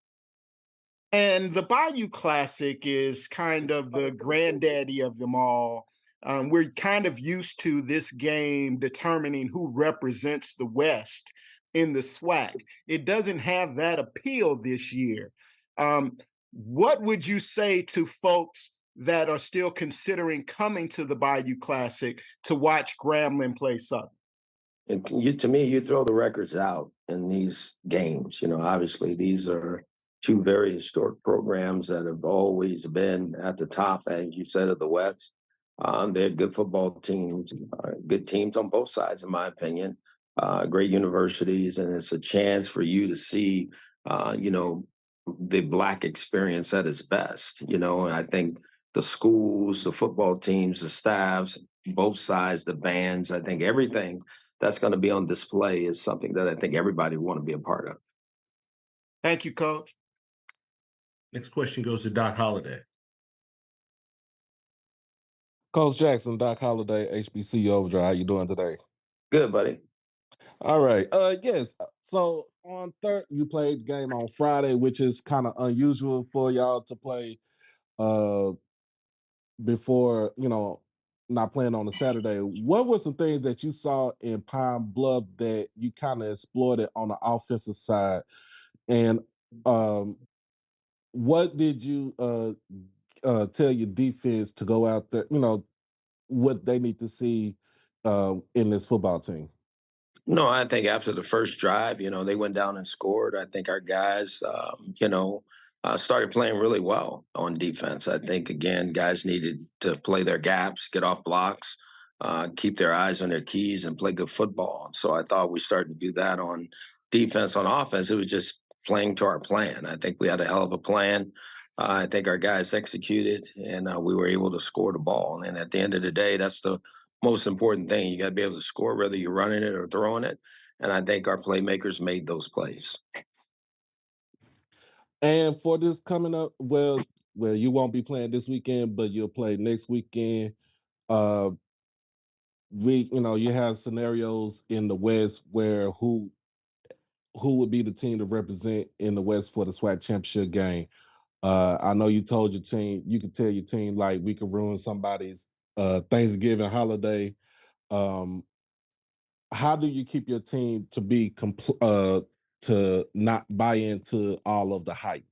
And the Bayou Classic is kind of the granddaddy of them all. We're kind of used to this game determining who represents the West in the SWAC. It doesn't have that appeal this year. What would you say to folks that are still considering coming to the Bayou Classic to watch Grambling play Southern? And to me, you throw the records out in these games. Obviously, these are two very historic programs that have always been at the top, as you said, of the West. They're good football teams, good teams on both sides, in my opinion. Great universities, and it's a chance for you to see, the Black experience at its best. And I think the schools, the football teams, the staffs, both sides, the bands, I think everything that's going to be on display is something that I think everybody want to be a part of. Thank you, Coach. Next question goes to Doc Holliday. Coach Jackson, Doc Holliday, HBCU Overdrive. How you doing today? Good, buddy. All right. Yes. So on you played the game on Friday, which is kind of unusual for y'all to play before, not playing on a Saturday. What were some things that you saw in Pine Bluff that you kind of exploited on the offensive side? And what did you tell your defense to go out there, what they need to see in this football team? No, I think after the first drive, they went down and scored. I think our guys, started playing really well on defense. I think, again, guys needed to play their gaps, get off blocks, keep their eyes on their keys, and play good football. So I thought we started to do that on defense. On offense, it was just playing to our plan. I think we had a hell of a plan. I think our guys executed, and we were able to score the ball. And at the end of the day, that's the most important thing. You got to be able to score, whether you're running it or throwing it. And I think our playmakers made those plays. And for this coming up, well, you won't be playing this weekend, but you'll play next weekend. You have scenarios in the West where who would be the team to represent in the West for the SWAC championship game. I know you told your team, you could tell your team, like, we could ruin somebody's Thanksgiving holiday. How do you keep your team to be to not buy into all of the hype?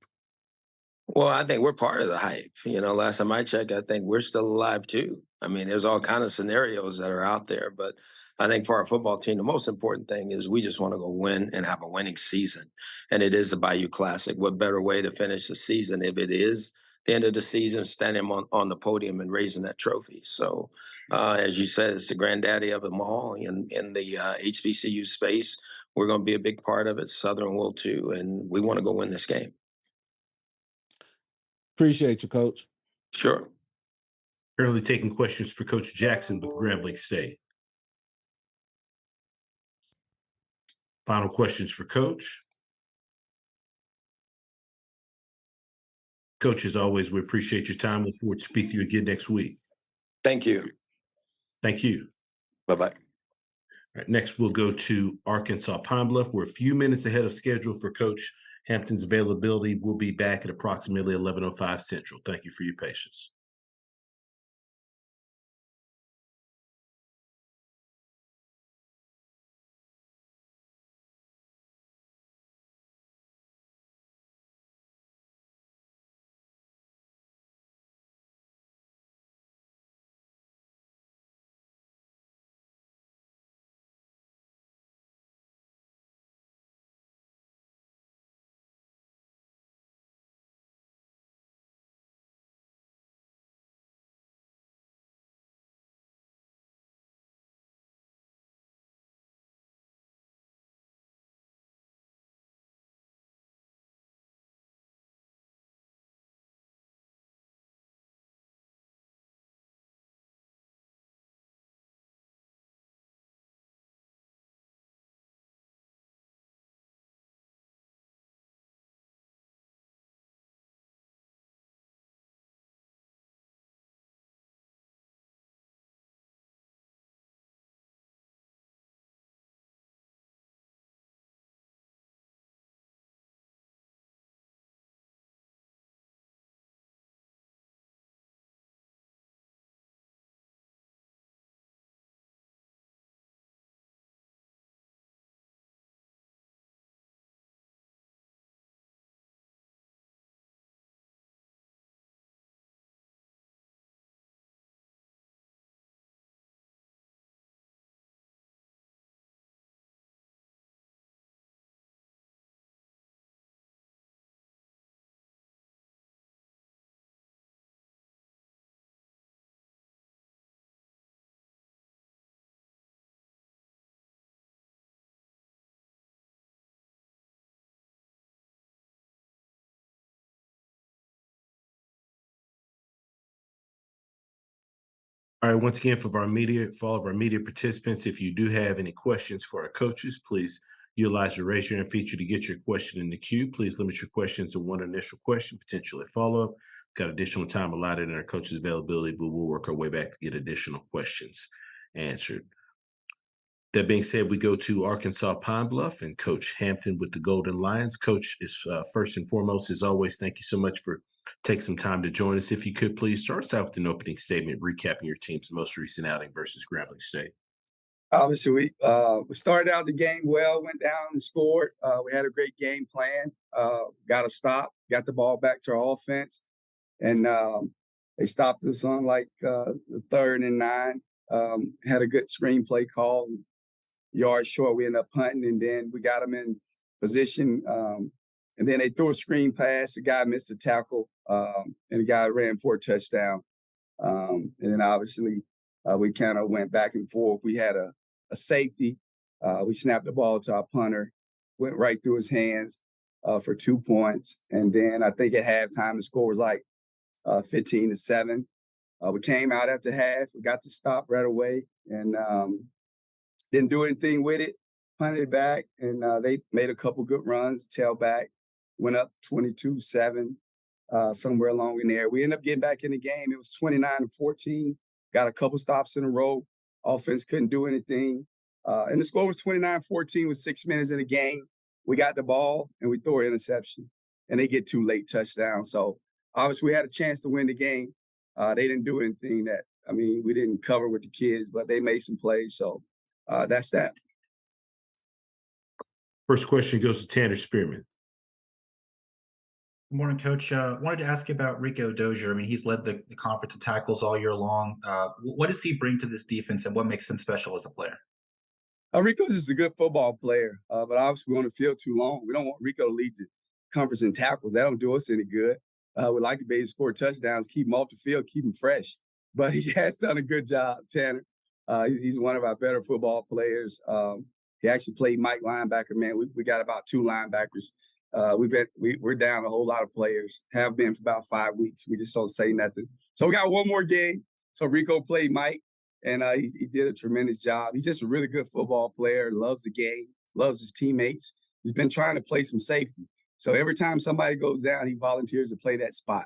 Well, I think we're part of the hype. Last time I checked, I think we're still alive too. I mean, there's all kind of scenarios that are out there, but I think for our football team, the most important thing is we just want to go win and have a winning season. And it is the Bayou Classic. What better way to finish the season if it is the end of the season, standing on the podium and raising that trophy? So, as you said, it's the granddaddy of them all in the HBCU space. We're going to be a big part of it. Southern will too, and we want to go win this game. Appreciate you, Coach. Sure. Currently taking questions for Coach Jackson with Grambling State. Final questions for Coach. Coach, as always, we appreciate your time. Look forward to speaking to you again next week. Thank you. Thank you. Bye-bye. All right, next, we'll go to Arkansas Pine Bluff. We're a few minutes ahead of schedule for Coach Hampton's availability. We'll be back at approximately 11:05 Central. Thank you for your patience. All right, once again, for all of our media participants, if you do have any questions for our coaches, please utilize the raise your hand feature to get your question in the queue. Please limit your questions to one initial question, potentially follow-up. Got additional time allotted in our coaches' availability, but we'll work our way back to get additional questions answered. That being said, we go to Arkansas Pine Bluff and Coach Hampton with the Golden Lions. Coach, is first and foremost, as always, thank you so much for taking some time to join us. If you could please start us out with an opening statement, recapping your team's most recent outing versus Grambling State. Obviously, we started out the game well, went down and scored. We had a great game plan. Got a stop, got the ball back to our offense, and they stopped us on like the 3rd and 9. Had a good screenplay call. Yards short, we ended up punting, and then we got them in position. And then they threw a screen pass. The guy missed a tackle, and the guy ran for a touchdown. And then obviously we kind of went back and forth. We had a safety. We snapped the ball to our punter, went right through his hands for 2 points. And then I think at halftime the score was like 15-7. We came out after half. We got to stop right away and didn't do anything with it. Punted it back, and they made a couple good runs, tail back, went up 22-7 somewhere along in there. We ended up getting back in the game. It was 29-14. Got a couple stops in a row. Offense couldn't do anything. And the score was 29-14 with 6 minutes in the game. We got the ball, and we throw an interception, and they get 2 late touchdowns. So obviously we had a chance to win the game. They didn't do anything we didn't cover with the kids, but they made some plays. So that's that. First question goes to Tanner Spearman. Good morning, Coach. Wanted to ask you about Rico Dozier. I mean, he's led the conference in tackles all year long. What does he bring to this defense, and what makes him special as a player? Rico's just a good football player, but obviously we on the field too long. We don't want Rico to lead the conference in tackles. That don't do us any good. We'd like to be able to score touchdowns, keep him off the field, keep him fresh. But he has done a good job, Tanner. He's one of our better football players. He actually played Mike linebacker, man. We got about 2 linebackers. We're down a whole lot of players, have been for about 5 weeks. We just don't say nothing. So we got one more game. So Rico played Mike, and he did a tremendous job. He's just a really good football player, loves the game, loves his teammates. He's been trying to play some safety. So every time somebody goes down, he volunteers to play that spot.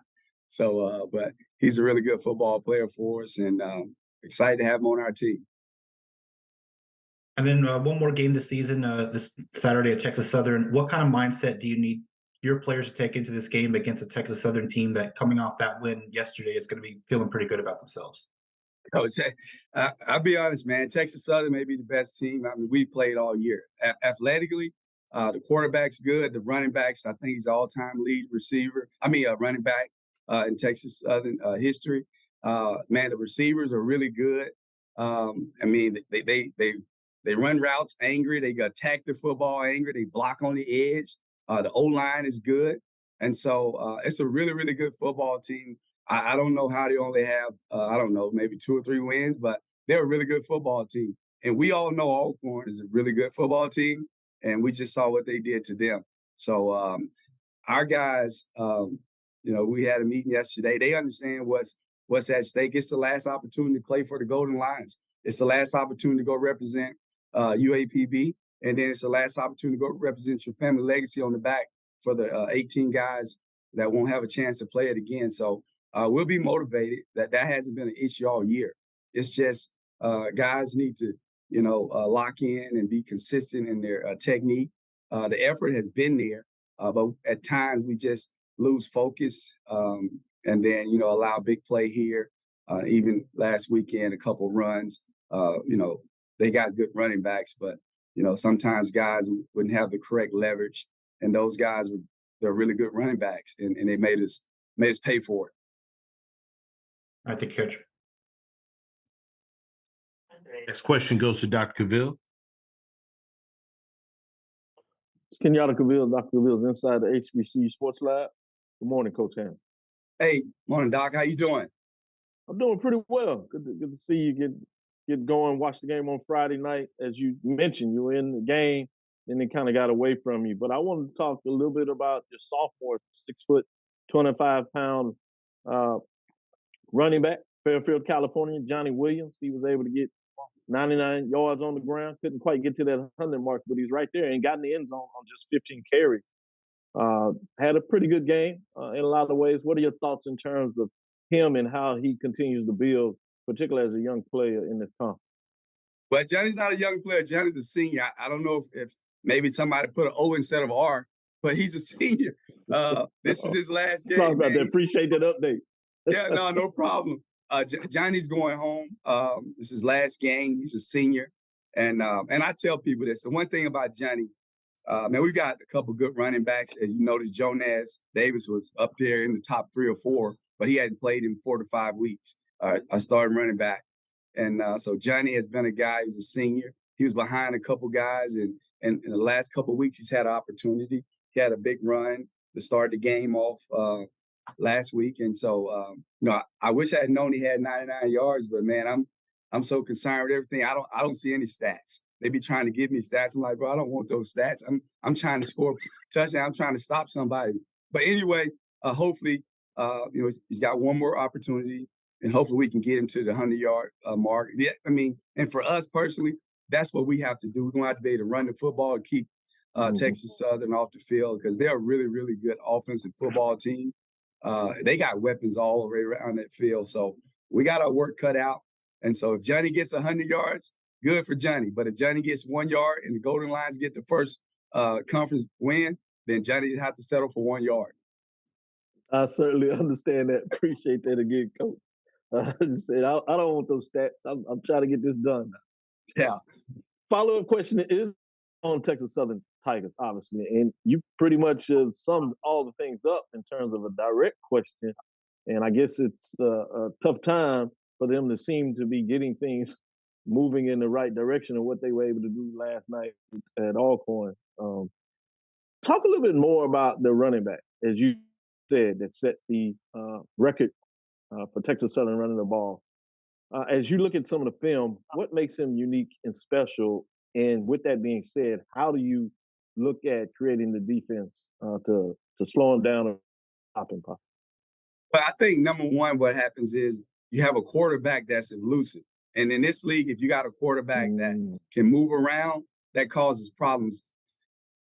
So, but he's a really good football player for us, and excited to have him on our team. And then one more game this season, this Saturday at Texas Southern. What kind of mindset do you need your players to take into this game against a Texas Southern team that, coming off that win yesterday, is going to be feeling pretty good about themselves? I'll be honest, man. Texas Southern may be the best team. I mean, we've played all year. Athletically, the quarterback's good. The running backs, I think he's all-time lead running back in Texas Southern history. Man, the receivers are really good. They run routes angry. They attack the football angry. They block on the edge. The O-line is good. And so it's a really, really good football team. I don't know how they only have, maybe 2 or 3 wins, but they're a really good football team. And we all know Alcorn is a really good football team, and we just saw what they did to them. So our guys, we had a meeting yesterday. They understand what's at stake. It's the last opportunity to play for the Golden Lions. It's the last opportunity to go represent UAPB, and then it's the last opportunity to go represent your family legacy on the back for the 18 guys that won't have a chance to play it again. So we'll be motivated. That hasn't been an issue all year. It's just guys need to, lock in and be consistent in their technique. The effort has been there, but at times we just lose focus and then, allow big play here. Even last weekend, a couple runs, they got good running backs, but, sometimes guys wouldn't have the correct leverage, and those guys they're really good running backs, and they made us pay for it. I think, Coach. Next question goes to Dr. Cavill. It's Kenyatta Cavill. Dr. Cavill's inside the HBCU Sports Lab. Good morning, Coach Ham. Hey, morning, Doc. How you doing? I'm doing pretty well. Good to see you get going. Watch the game on Friday night. As you mentioned, you were in the game, and it kind of got away from you. But I wanted to talk a little bit about your sophomore, 6 foot, 25-pound running back. Fairfield, California, Johnny Williams. He was able to get 99 yards on the ground. Couldn't quite get to that 100 mark, but he's right there and got in the end zone on just 15 carries. Had a pretty good game in a lot of ways. What are your thoughts in terms of him and how he continues to build, particularly as a young player in this conference? But Johnny's not a young player. Johnny's a senior. I don't know if maybe somebody put an O instead of R, but he's a senior. This is his last game. Sorry about that. Appreciate that update. Yeah, no problem. Johnny's going home. This is his last game. He's a senior. And I tell people this. The one thing about Johnny, man, we've got a couple good running backs. As you notice, Jonas Davis was up there in the top 3 or 4, but he hadn't played in 4 to 5 weeks. I started running back. And so Johnny has been a guy who's a senior. He was behind a couple guys, and in the last couple of weeks, he's had an opportunity. He had a big run to start the game off last week. And so, I wish I had known he had 99 yards, but man, I'm so concerned with everything. I don't see any stats. They be trying to give me stats. I'm like, bro, I don't want those stats. I'm trying to score a touchdown. I'm trying to stop somebody. But anyway, hopefully, he's got one more opportunity, and hopefully we can get him to the 100-yard mark. Yeah, I mean, and for us personally, that's what we have to do. We're going to have to be able to run the football and keep Texas Southern off the field, because they're a really, really good offensive football team. They got weapons all over around that field. So we got our work cut out. And so if Johnny gets 100 yards, good for Johnny. But if Johnny gets 1 yard and the Golden Lions get the first conference win, then Johnny has to settle for 1 yard. I certainly understand that. Appreciate that again, Coach. I don't want those stats. I'm trying to get this done now. Yeah. Follow-up question is on Texas Southern Tigers, obviously, and you pretty much summed all the things up in terms of a direct question. And I guess it's a tough time for them to seem to be getting things moving in the right direction of what they were able to do last night at Alcorn. Talk a little bit more about the running back, as you said, that set the record for Texas Southern running the ball. As you look at some of the film, what makes him unique and special? And with that being said, how do you look at creating the defense to slow him down or stop him possibly? But I think, number one, what happens is you have a quarterback that's elusive. And in this league, if you got a quarterback that can move around, that causes problems.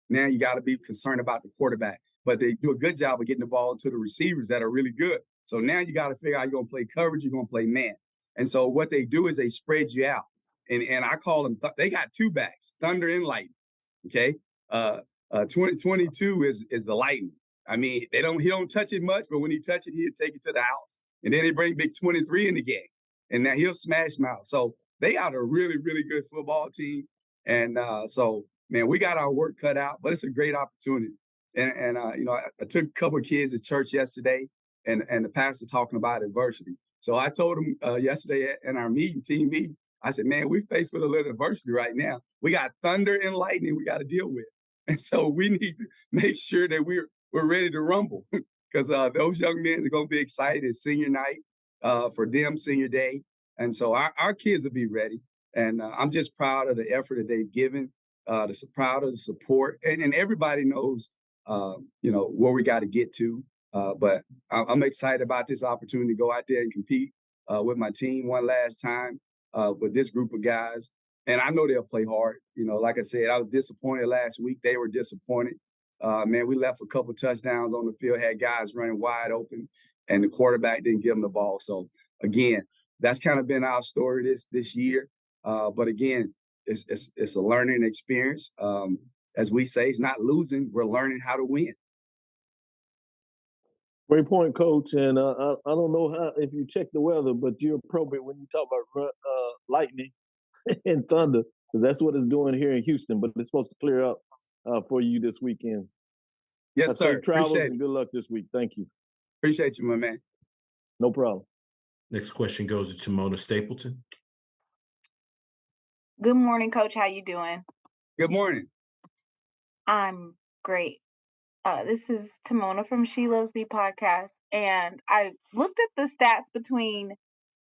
Now you got to be concerned about the quarterback. But they do a good job of getting the ball to the receivers that are really good. So now you got to figure out you're going to play coverage, you're going to play man. And so what they do is they spread you out. And I call them, they got 2 backs, Thunder and Lightning. Okay. 2022 is the Lightning. I mean, he don't touch it much, but when he touch it, he'll take it to the house. And then they bring Big 23 in the game. And now he'll smash them out. So they got a really, really good football team. And so, man, we got our work cut out, but it's a great opportunity. And I took a couple of kids to church yesterday, and the pastor talking about adversity. So I told him yesterday in our team meeting, I said, man, we're faced with a little adversity right now. We got thunder and lightning we got to deal with. And so we need to make sure that we're ready to rumble, because those young men are going to be excited. It's senior night for them, senior day. And so our kids will be ready. And I'm just proud of the effort that they've given, proud of the support. And everybody knows, where we got to get to. But I'm excited about this opportunity to go out there and compete with my team one last time with this group of guys. And I know they'll play hard. Like I said, I was disappointed last week. They were disappointed. Man, we left a couple touchdowns on the field, had guys running wide open, and the quarterback didn't give them the ball. So, again, that's kind of been our story this year. But, again, it's a learning experience. As we say, it's not losing. We're learning how to win. Great point, Coach. And I don't know if you check the weather, but you're appropriate when you talk about lightning and thunder, because that's what it's doing here in Houston. But it's supposed to clear up for you this weekend. Yes, sir. Safe travels and good luck this week. Thank you. Appreciate you, my man. No problem. Next question goes to Mona Stapleton. Good morning, Coach. How you doing? Good morning. I'm great. This is Timona from She Loves Me podcast, and I looked at the stats between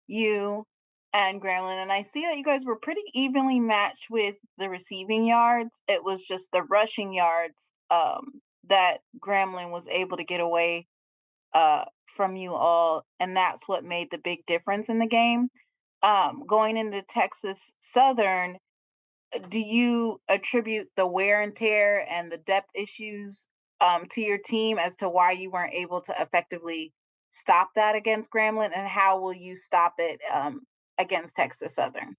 you and Grambling, and I see that you guys were pretty evenly matched with the receiving yards. It was just the rushing yards that Grambling was able to get away from you all, and that's what made the big difference in the game. Going into Texas Southern, do you attribute the wear and tear and the depth issues to your team as to why you weren't able to effectively stop that against Grambling, and how will you stop it against Texas Southern?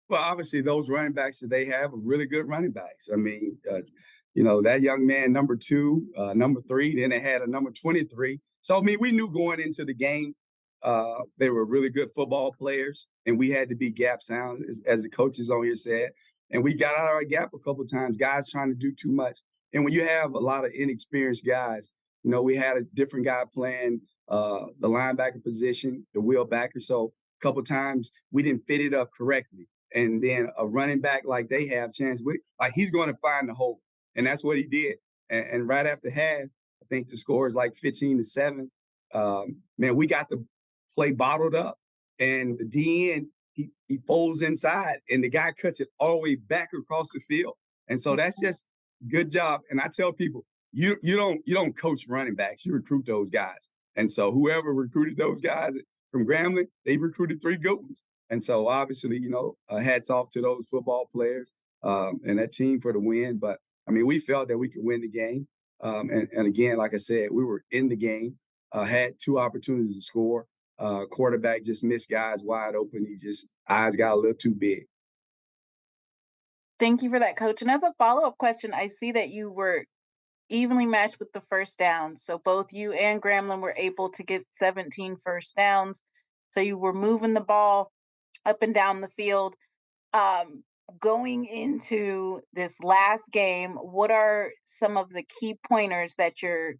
Well, obviously, those running backs that they have are really good running backs. I mean, that young man, number 2, number 3, then they had a number 23. So, I mean, we knew going into the game, they were really good football players, and we had to be gap sound, as the coaches on here said. And we got out of our gap a couple of times, guys trying to do too much. And when you have a lot of inexperienced guys, we had a different guy playing the linebacker position, the wheel backer. So a couple of times we didn't fit it up correctly. And then a running back like they have, Chance, he's going to find the hole. And that's what he did. And right after half, I think the score is like 15-7. Man, we got the play bottled up. And the DN, he folds inside, and the guy cuts it all the way back across the field. And so that's just good job. And I tell people, you don't coach running backs, you recruit those guys. And so whoever recruited those guys from Grambling, they've recruited 3 good ones. And so obviously, hats off to those football players and that team for the win. But I mean, we felt that we could win the game. And again, like I said, we were in the game, had 2 opportunities to score. Quarterback just missed guys wide open. Eyes got a little too big. Thank you for that, Coach. And as a follow-up question, I see that you were evenly matched with the first downs. So both you and Grambling were able to get 17 first downs. So you were moving the ball up and down the field. Going into this last game, what are some of the key pointers that you're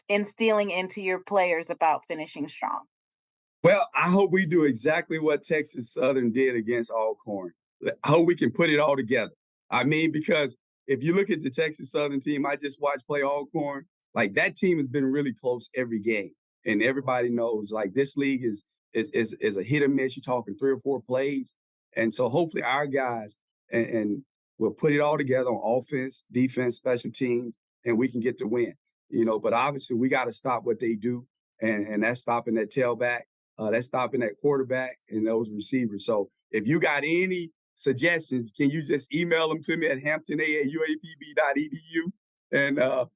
instilling into your players about finishing strong? Well, I hope we do exactly what Texas Southern did against Alcorn. I hope we can put it all together. I mean, because if you look at the Texas Southern team, I just watched play Alcorn. Like, that team has been really close every game, and everybody knows like this league is a hit or miss. You're talking 3 or 4 plays, and so hopefully our guys and we'll put it all together on offense, defense, special teams, and we can get the win. But obviously we got to stop what they do, and that's stopping that tailback. That's stopping that quarterback and those receivers. So if you got any suggestions, can you just email them to me at hampton@uapb.edu, and I'll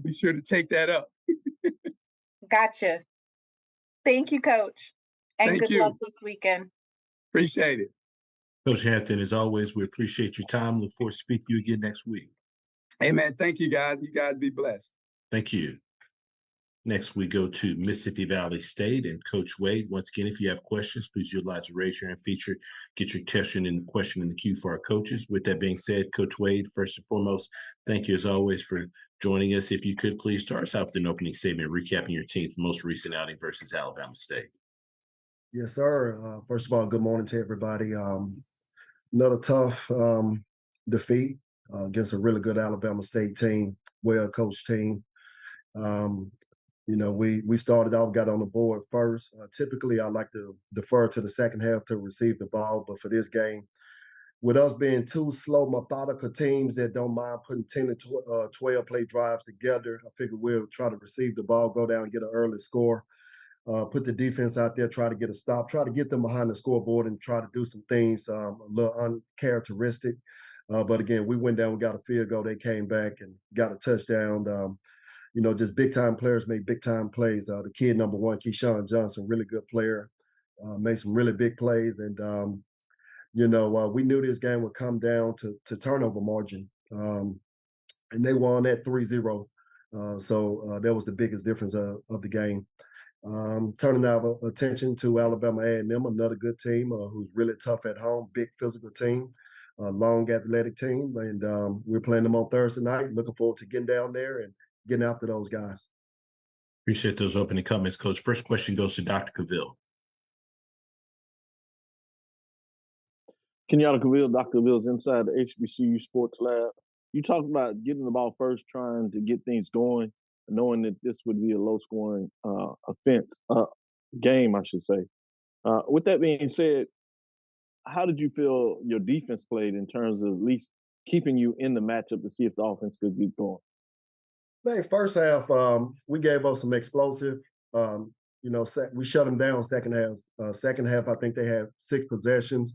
be sure to take that up. Gotcha. Thank you, Coach. And Thank good you. luck this weekend. Appreciate it. Coach Hampton, as always, we appreciate your time. Look forward to speaking to you again next week. Hey, man, thank you, guys. You guys be blessed. Thank you. Next, we go to Mississippi Valley State and Coach Wade. Once again, if you have questions, please utilize the raise your hand feature. Get your question in the queue for our coaches. With that being said, Coach Wade, first and foremost, thank you as always for joining us. If you could please start us out with an opening statement, recapping your team's most recent outing versus Alabama State. Yes, sir. First of all, good morning to everybody. Another tough defeat against a really good Alabama State team, well-coached team. We started off, got on the board first. Typically, I like to defer to the second half to receive the ball, but for this game, with us being 2 slow, methodical teams that don't mind putting 10 to 12 play drives together, I figured we'll try to receive the ball, go down, get an early score, put the defense out there, try to get a stop, try to get them behind the scoreboard and try to do some things a little uncharacteristic. But again, we went down, we got a field goal, they came back and got a touchdown. Just big-time players make big-time plays. The kid, number 1, Keyshawn Johnson, really good player, made some really big plays. And, we knew this game would come down to turnover margin. And they won at 3-0. So that was the biggest difference of the game. Turning our attention to Alabama A&M, another good team who's really tough at home, big physical team, long athletic team. And we're playing them on Thursday night. Looking forward to getting down there and getting after those guys. Appreciate those opening comments, Coach. First question goes to Dr. Cavill. Kenyatta Cavill, Dr. Cavill's inside the HBCU Sports Lab. You talked about getting the ball first, trying to get things going, knowing that this would be a low-scoring game, I should say. With that being said, how did you feel your defense played in terms of at least keeping you in the matchup to see if the offense could keep going? Man, first half, we gave up some explosive. We shut them down second half. Second half, I think they had 6 possessions.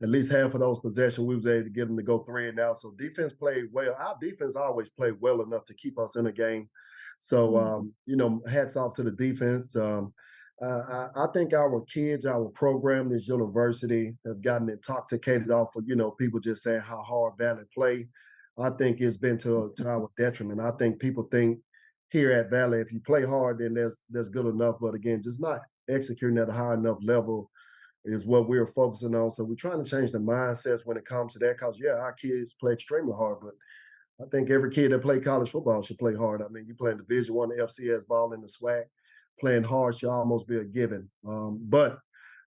At least half of those possessions, we was able to get them to go 3 and out. So defense played well. Our defense always played well enough to keep us in a game. So, hats off to the defense. I think our kids, our program, this university, have gotten intoxicated off of, people just saying how hard Valley play. I think it's been to our detriment. I think people think here at Valley, if you play hard, then that's good enough. But again, just not executing at a high enough level is what we're focusing on. So we're trying to change the mindsets when it comes to that. Because our kids play extremely hard, but I think every kid that play college football should play hard. I mean, you playing Division I FCS ball in the SWAC, playing hard should almost be a given. But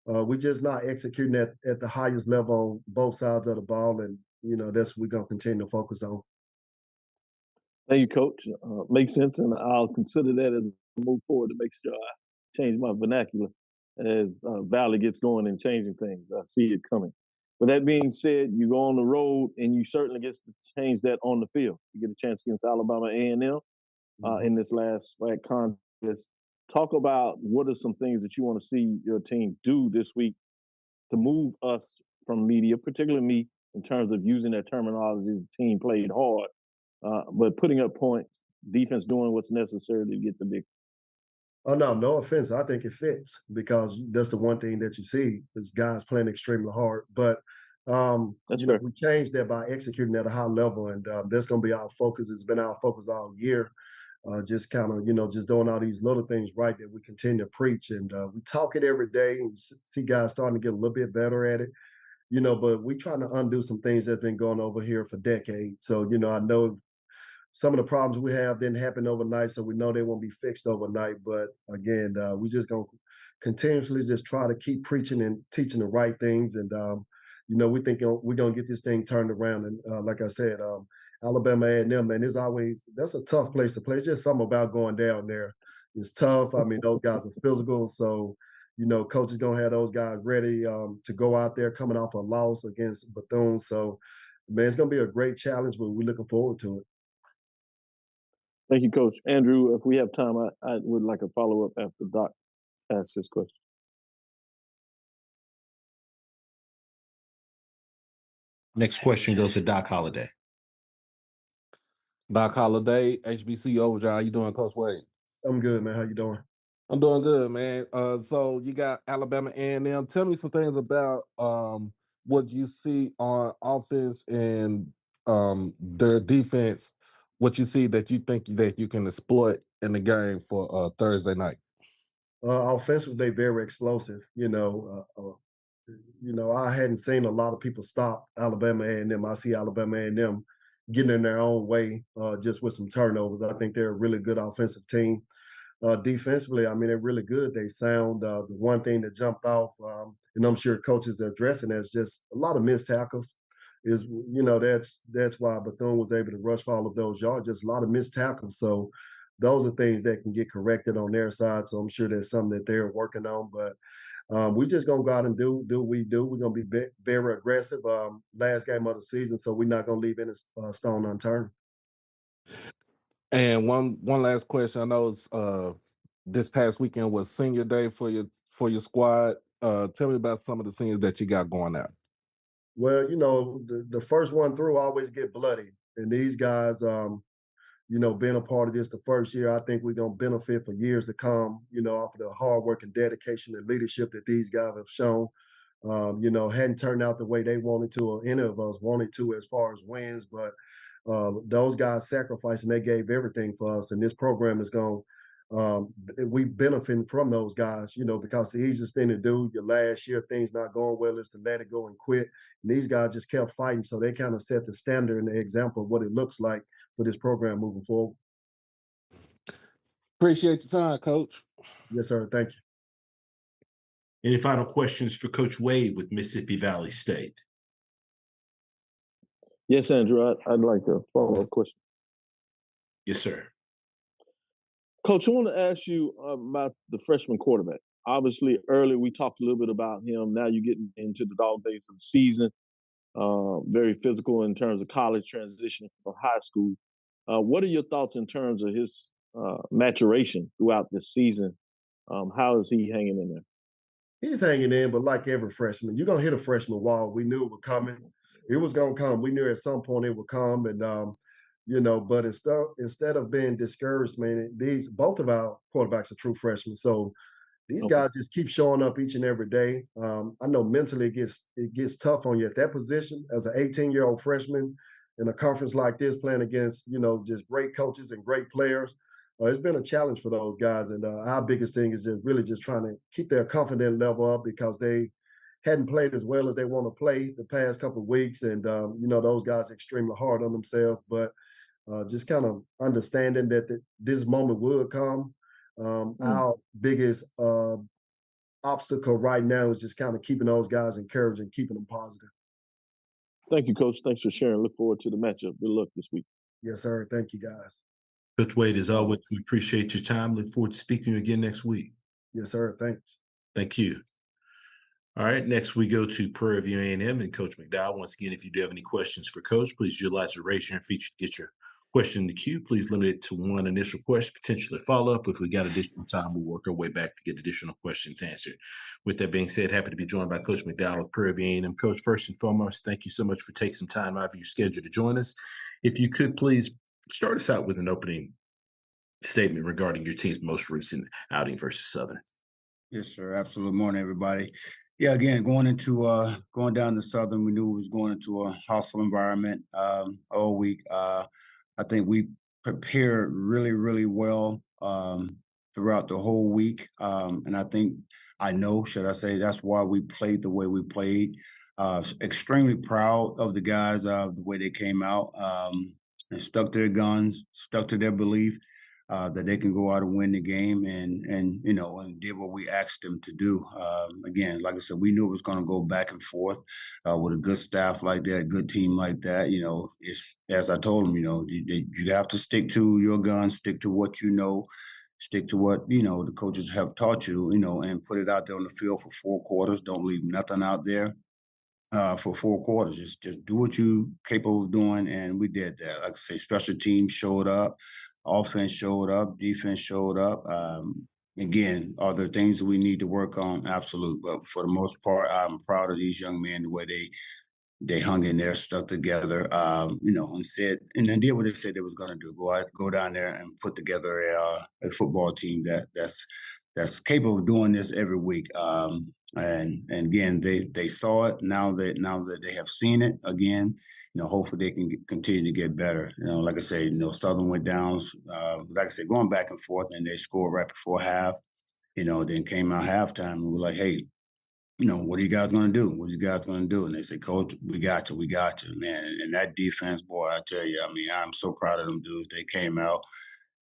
we're just not executing at the highest level on both sides of the ball, and that's what we're gonna continue to focus on. Thank you, Coach. Makes sense, and I'll consider that as I move forward to make sure I change my vernacular as Valley gets going and changing things. I see it coming. With that being said, you go on the road, and you certainly get to change that on the field. You get a chance against Alabama A&M in this last SWAC contest. Talk about what are some things that you want to see your team do this week to move us from media, particularly me, in terms of using that terminology. The team played hard, but putting up points, defense doing what's necessary to get the victory. Oh, no offense. I think it fits because that's the one thing that you see is guys playing extremely hard. But we changed that by executing at a high level, and that's going to be our focus. It's been our focus all year. Just kind of, just doing all these little things right that we continue to preach. And we talk it every day and see guys starting to get a little bit better at it, but we trying to undo some things that's been going over here for decades. So, I know some of the problems we have didn't happen overnight, so we know they won't be fixed overnight. But again, we just going to continuously just try to keep preaching and teaching the right things. And, we think we're going to get this thing turned around. And like I said, Alabama A&M, man, that's a tough place to play. It's just something about going down there. It's tough. I mean, those guys are physical. So, coach is going to have those guys ready to go out there coming off a loss against Bethune. So, man, it's going to be a great challenge, but we're looking forward to it. Thank you, Coach. Andrew, if we have time, I would like a follow-up after Doc asks this question. Next question goes to Doc Holliday. Doc Holliday, HBC Overdrive. How you doing, Coach Wade? I'm good, man. How you doing? I'm doing good, man. So you got Alabama A&M. Tell me some things about what you see on offense and their defense. What you see that you think that you can exploit in the game for Thursday night. Offensively, they very explosive. I hadn't seen a lot of people stop Alabama A&M. I see Alabama A&M getting in their own way just with some turnovers. I think they're a really good offensive team. Defensively, I mean, they're really good. They sound the one thing that jumped off, and I'm sure coaches are addressing as just a lot of missed tackles. Is that's why Bethune was able to rush for all of those yards. Just a lot of missed tackles. So those are things that can get corrected on their side. So I'm sure that's something that they're working on. But we're just gonna go out and do what we do. We're gonna be very aggressive. Last game of the season, so we're not gonna leave any stone unturned. And one last question. I know it's this past weekend was senior day for your squad. Tell me about some of the seniors that you got going out. Well, the first one through always get bloody, and these guys, being a part of this the first year, I think we're gonna benefit for years to come. Off of the hard work and dedication and leadership that these guys have shown. Hadn't turned out the way they wanted to, or any of us wanted to, as far as wins, but those guys sacrificed and they gave everything for us. And this program is going. We benefit from those guys, because the easiest thing to do your last year, things not going well, is to let it go and quit. And these guys just kept fighting. So they kind of set the standard and the example of what it looks like for this program moving forward. Appreciate your time, Coach. Yes, sir. Thank you. Any final questions for Coach Wade with Mississippi Valley State? Yes, Andrew, I'd like a follow-up question. Yes, sir. Coach, I want to ask you about the freshman quarterback. Obviously, earlier we talked a little bit about him. Now you're getting into the dog days of the season. Very physical in terms of college transition from high school. What are your thoughts in terms of his maturation throughout this season? How is he hanging in there? He's hanging in, but like every freshman, you're gonna hit a freshman wall. We knew it was coming. It was gonna come. We knew at some point it would come, and but instead of being discouraged, man, both of our quarterbacks are true freshmen. So these guys just keep showing up each and every day. I know mentally it gets tough on you at that position as an 18-year-old freshman in a conference like this, playing against just great coaches and great players. It's been a challenge for those guys, and our biggest thing is just really just trying to keep their confidence level up because they hadn't played as well as they want to play the past couple of weeks, and those guys are extremely hard on themselves. But just kind of understanding that this moment would come. Our biggest obstacle right now is just kind of keeping those guys encouraged and keeping them positive. Thank you, Coach. Thanks for sharing. Look forward to the matchup. Good luck this week. Yes, sir. Thank you, guys. Coach Wade, as always, we appreciate your time. Look forward to speaking to you again next week. Yes, sir. Thanks. Thank you. All right, next we go to Prairie A&M and Coach McDowell. Once again, if you do have any questions for Coach, please utilize the raise hand feature to get your question in the queue. Please limit it to one initial question, potentially follow-up. If we got additional time, we'll work our way back to get additional questions answered. With that being said, happy to be joined by Coach McDowell of Prairie A&M. Coach, first and foremost, thank you so much for taking some time out of your schedule to join us. If you could please start us out with an opening statement regarding your team's most recent outing versus Southern. Yes, sir. Absolute morning, everybody. Yeah, again, going down to Southern, we knew we was going into a hostile environment all week. I think we prepared really, really well throughout the whole week. And should I say, that's why we played the way we played. Extremely proud of the guys, the way they came out and stuck to their guns, stuck to their belief that they can go out and win the game and did what we asked them to do. Again, like I said, we knew it was going to go back and forth with a good staff like that, good team like that. It's, as I told them, you have to stick to your guns, stick to what you know, stick to what, the coaches have taught you, and put it out there on the field for 4 quarters. Don't leave nothing out there. For 4 quarters, just do what you're capable of doing, and we did that. Like I say, special teams showed up, offense showed up, defense showed up. Again, are there things that we need to work on? Absolutely, but for the most part, I'm proud of these young men, the way they hung in there, stuck together, and then did what they said they was going to do. Go down there and put together a football team that's capable of doing this every week. And again, they saw it. Now that they have seen it again, hopefully they can continue to get better. Like I say, Southern went down, like I said, going back and forth, and they scored right before half. Then came out halftime, and we're like, hey, what are you guys going to do? What are you guys going to do? And they say, Coach, we got you, man. And that defense, boy, I tell you, I'm so proud of them dudes. They came out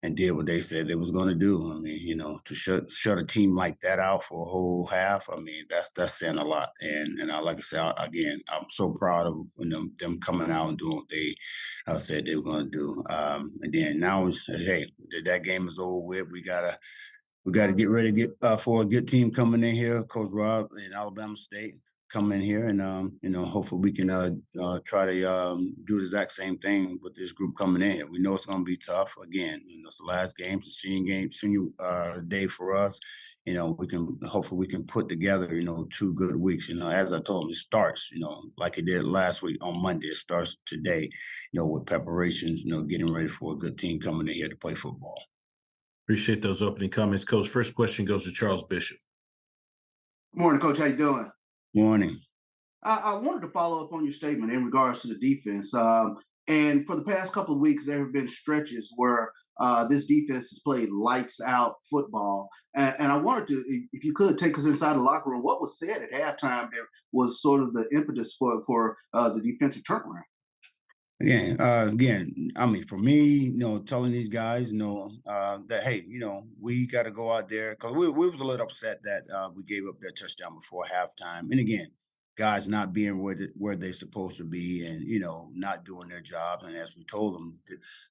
and did what they said they was going to do. To shut a team like that out for a whole half, that's saying a lot. And like I said, again, I'm so proud of them coming out and doing what they said they were going to do. And then now, hey, that game is over with. We gotta get ready to get for a good team coming in here. Coach Rob in Alabama State come in here, and hopefully we can try to do the exact same thing with this group coming in here. We know it's going to be tough. Again, it's the last game, it's a senior day for us. Hopefully we can put together 2 good weeks. As I told them, it starts like it did last week on Monday. It starts today, with preparations, getting ready for a good team coming in here to play football. Appreciate those opening comments, Coach. First question goes to Charles Bishop. Good morning, Coach. How you doing? Morning. I wanted to follow up on your statement in regards to the defense. And for the past couple of weeks, there have been stretches where this defense has played lights out football. And I wanted to, if you could, take us inside the locker room. What was said at halftime that was sort of the impetus for the defensive turnaround? Again, for me, telling these guys, that, hey, we got to go out there, because we was a little upset that we gave up that touchdown before halftime. And again, guys not being where they're supposed to be, and not doing their job. And as we told them,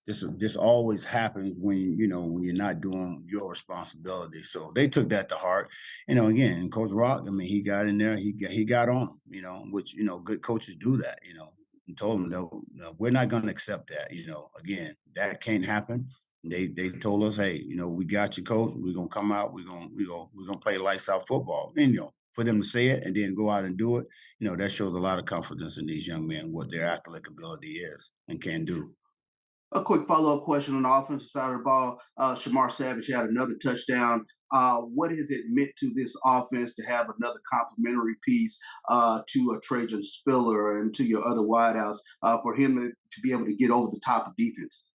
this always happens when you're not doing your responsibility. So they took that to heart. Again, Coach Rock, he got in there, he got on them, which good coaches do that. and told them, no, we're not going to accept that. Again, that can't happen. They told us, hey, we got you, coach. We're gonna come out. We're gonna play lights out football. And for them to say it and then go out and do it, that shows a lot of confidence in these young men, what their athletic ability is and can do. A quick follow-up question on the offensive side of the ball. Shamar Savage had another touchdown. What has it meant to this offense to have another complimentary piece to a Trajan Spiller and to your other wideouts for him to be able to get over the top of defenses?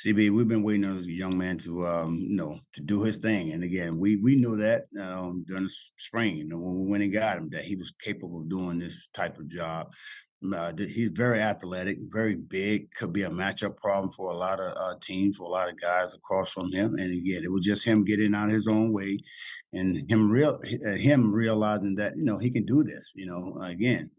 CB, we've been waiting on this young man to do his thing. And again, we knew that during the spring, when we went and got him, that he was capable of doing this type of job. He's very athletic, very big, could be a matchup problem for a lot of teams, for a lot of guys across from him. And again, it was just him getting out of his own way and him realizing that, he can do this, again,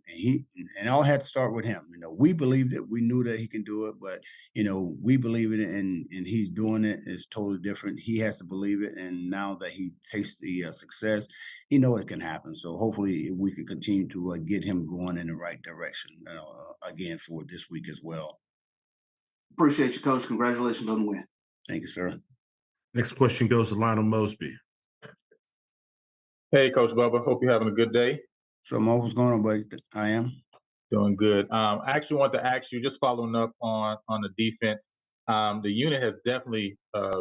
and all had to start with him. We believed it. We knew that he can do it, but, we believe in it and he's doing it. It's totally different. He has to believe it. And now that he tastes the success, he knows it can happen. So hopefully we can continue to get him going in the right direction, again, for this week as well. Appreciate you, Coach. Congratulations on the win. Thank you, sir. Next question goes to Lionel Mosby. Hey, Coach Bubba. Hope you're having a good day. So, Mo, what's going on, buddy? I am. Doing good. I actually want to ask you, just following up on the defense, the unit has definitely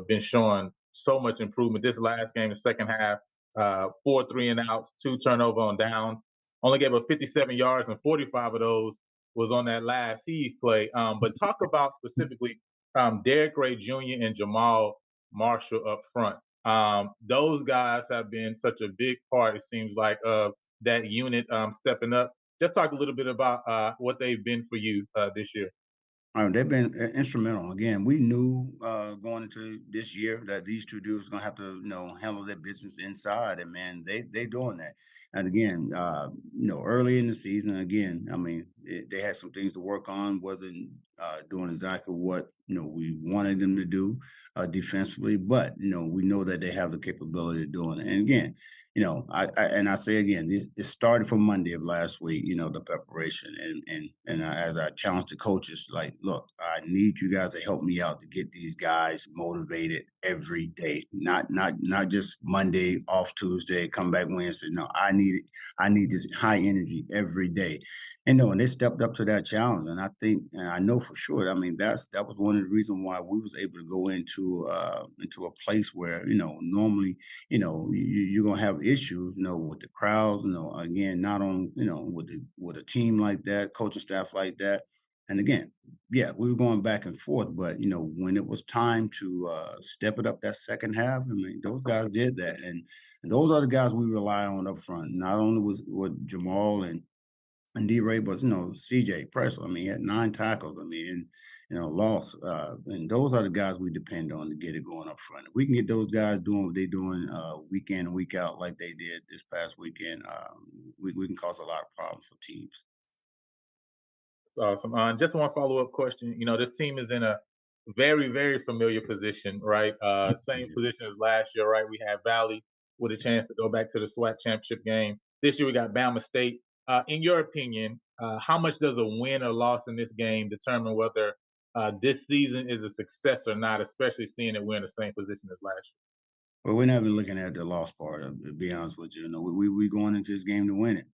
been showing so much improvement. This last game, the second half, 4 3-and-outs, 2 turnover on downs. Only gave up 57 yards, and 45 of those was on that last heave play. But talk about specifically Derek Ray Jr. and Jamal Marshall up front. Those guys have been such a big part, it seems like, of that unit stepping up. Just talk a little bit about what they've been for you this year. They've been instrumental. Again, we knew going into this year that these two dudes going to have to, handle their business inside, and man, they doing that. And again, early in the season, again, they had some things to work on. Wasn't doing exactly what we wanted them to do defensively, but we know that they have the capability of doing it. And again, I say again, it started from Monday of last week. The preparation, and as I challenged the coaches, like, look, I need you guys to help me out to get these guys motivated every day, not just Monday off Tuesday, come back Wednesday. No, I need this high energy every day. And they stepped up to that challenge, and I think, and I know for sure. That was one of the reasons why we was able to go into a place where normally you're gonna have issues with the crowds. Again, not on with a team like that, coaching staff like that. And again, yeah, we were going back and forth, but when it was time to step it up that second half, those guys did that, and those are the guys we rely on up front. Not only was with Jamal and D-Ray, but CJ Presley. He had 9 tackles. And lost. And those are the guys we depend on to get it going up front. If we can get those guys doing what they're doing week in and week out like they did this past weekend, we can cause a lot of problems for teams. That's awesome. Just one follow-up question. This team is in a very, very familiar position, right? Same position as last year, right? We had Valley with a chance to go back to the SWAC championship game. This year we got Bama State. In your opinion, how much does a win or loss in this game determine whether this season is a success or not, especially seeing that we're in the same position as last year? Well, we're not even looking at the loss part, to be honest with you. We going into this game to win it.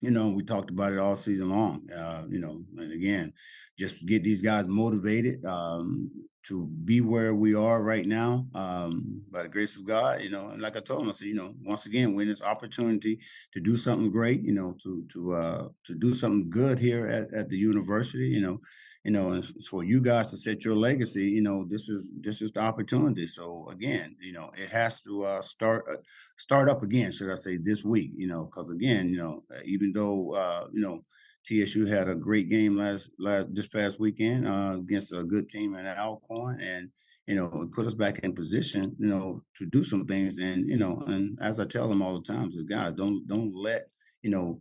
We talked about it all season long, and again, just get these guys motivated to be where we are right now by the grace of God, and like I told them, I said, once again, when this opportunity to do something great, to do something good here at the university, and for you guys to set your legacy, this is the opportunity. So again, it has to start up again, should I say, this week, because again, even though, TSU had a great game this past weekend against a good team in Alcorn, and it put us back in position, to do some things. And and as I tell them all the time, guys, don't let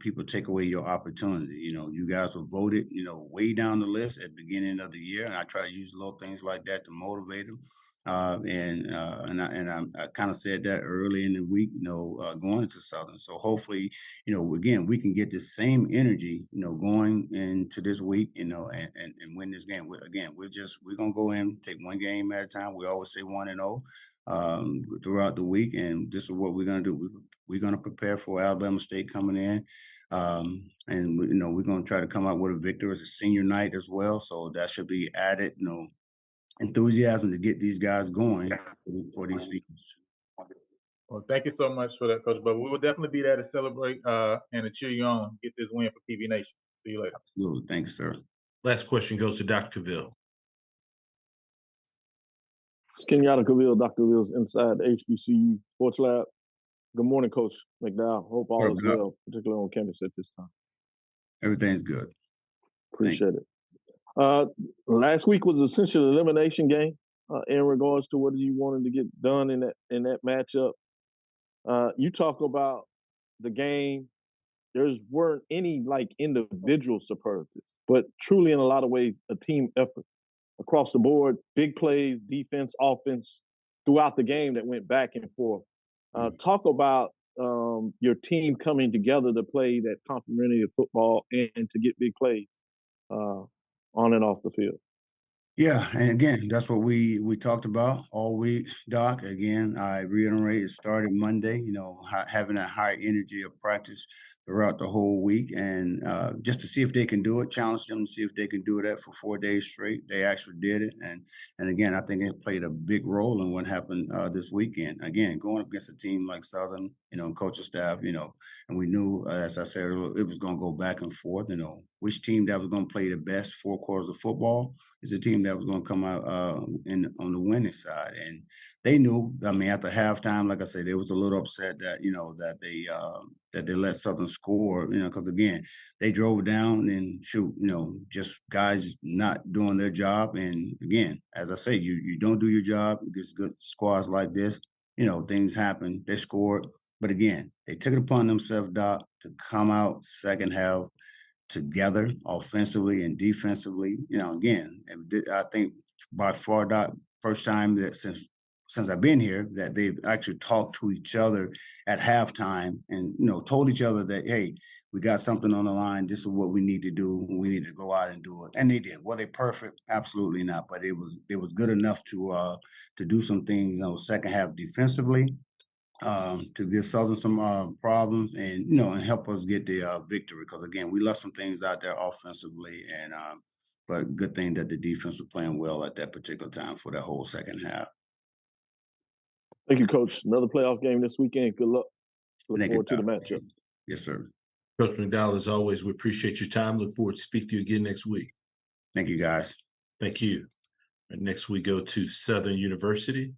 people take away your opportunity. You guys were voted, way down the list at the beginning of the year, and I try to use little things like that to motivate them. I kind of said that early in the week, going into Southern. So hopefully, again, we can get the same energy, going into this week, and win this game. We're gonna go in, take one game at a time. We always say 1-0 throughout the week, and this is what we're gonna do. We're gonna prepare for Alabama State coming in. We're going to try to come out with a victory. It's a senior night as well, so that should be added, enthusiasm to get these guys going for these seasons. Well, thank you so much for that, Coach Bubba. We will definitely be there to celebrate and to cheer you on. Get this win for PV Nation. See you later. Absolutely. Thanks, sir. Last question goes to Dr. Cavill. It's Kenyatta Cavill, Dr. Cavill's inside the HBCU Sports Lab. Good morning, Coach McDowell. Hope all is well, particularly on campus at this time. Everything's good. Appreciate it. Last week was essentially an elimination game in regards to what you wanted to get done in that matchup. You talk about the game. There weren't any individual superlatives, but truly in a lot of ways a team effort across the board. Big plays, defense, offense throughout the game that went back and forth. Talk about your team coming together to play that complementary football and to get big plays on and off the field. Yeah, and again, that's what we talked about all week, Doc. Again, I reiterate, it started Monday, having a high energy of practice throughout the whole week, and just to see if they can do it, challenge them to see if they can do that for 4 days straight. They actually did it, and again, I think it played a big role in what happened this weekend. Again, going up against a team like Southern, coaching staff, and we knew, as I said, it was going to go back and forth. Which team that was going to play the best 4 quarters of football is a team that was going to come out on the winning side, and they knew. I mean, after halftime, like I said, they was a little upset that that they let Southern score, because again, they drove down and just guys not doing their job. And again, as I say, you don't do your job against good squads like this, things happen. They scored, but again, they took it upon themselves, Doc, to come out second half together offensively and defensively. Again, I think by far, Doc, first time that since I've been here that they've actually talked to each other at halftime and told each other that, hey, we got something on the line. This is what we need to do. We need to go out and do it, and they did. Were they perfect? Absolutely not. But it was good enough to do some things second half defensively. To give Southern some problems and and help us get the victory, because again, we left some things out there offensively, and but good thing that the defense was playing well at that particular time for that whole second half. Thank you, Coach. Another playoff game this weekend. Good luck. Look forward to the matchup. Yes, sir. Coach McDowell, as always, we appreciate your time. Look forward to speak to you again next week. Thank you, guys. Thank you. And next we go to Southern University.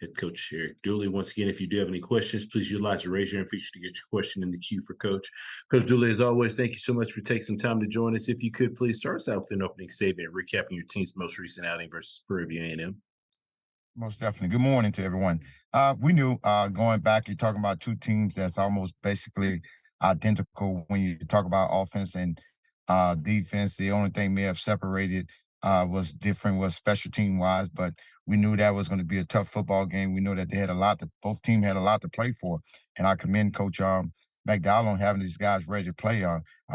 Head coach Eric Dooley. Once again, if you do have any questions, please utilize the raise your hand feature to get your question in the queue for Coach. Coach Dooley, as always, thank you so much for taking some time to join us. If you could, please start us out with an opening statement, recapping your team's most recent outing versus Prairie A&M. Most definitely. Good morning to everyone. We knew going back, you're talking about two teams that's almost basically identical when you talk about offense and defense. The only thing may have separated was different, was special team wise, but we knew that was going to be a tough football game. We knew that they had both teams had a lot to play for, and I commend Coach McDowell on having these guys ready to play.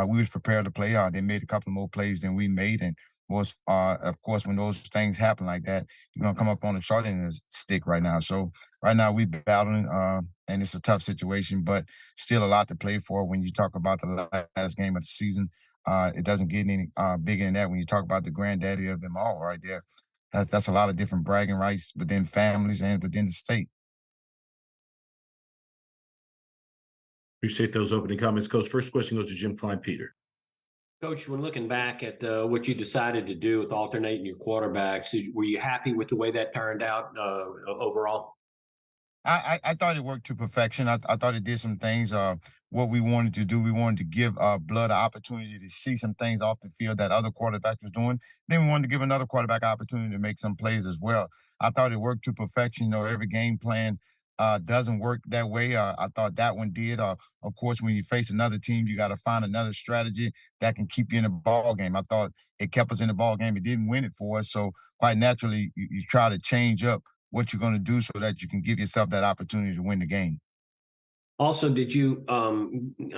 We was prepared to play. They made a couple more plays than we made, and of course, when those things happen like that, you're gonna come up on the short end of the stick right now. So right now we battling, and it's a tough situation, but still a lot to play for. When you talk about the last game of the season, it doesn't get any bigger than that. When you talk about the granddaddy of them all, right there, that's a lot of different bragging rights within families and within the state. Appreciate those opening comments, Coach. First question goes to Jim Klein-Peter. Coach, when looking back at what you decided to do with alternating your quarterbacks, were you happy with the way that turned out overall? I thought it worked to perfection. I thought it did some things. What we wanted to do, we wanted to give Blood an opportunity to see some things off the field that other quarterbacks was doing. Then we wanted to give another quarterback an opportunity to make some plays as well. I thought it worked to perfection. Every game plan doesn't work that way. I thought that one did. Of course, when you face another team, you got to find another strategy that can keep you in the ball game. I thought it kept us in the ball game. It didn't win it for us. So quite naturally, you try to change up what you're going to do so that you can give yourself that opportunity to win the game. Also, did you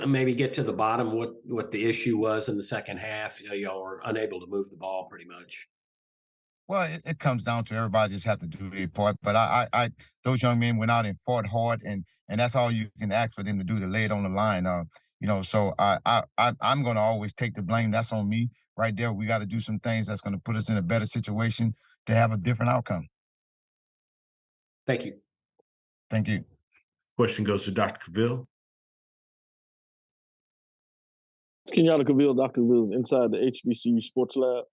maybe get to the bottom what the issue was in the second half? Y'all were unable to move the ball pretty much. Well, it comes down to everybody just have to do their part. But I those young men went out and fought hard, and that's all you can ask for them to do, to lay it on the line. So I'm going to always take the blame. That's on me right there. We got to do some things that's going to put us in a better situation to have a different outcome. Thank you. Thank you. Question goes to Dr. Cavill. Kenyatta Cavill, Dr. Cavill's inside the HBCU Sports Lab.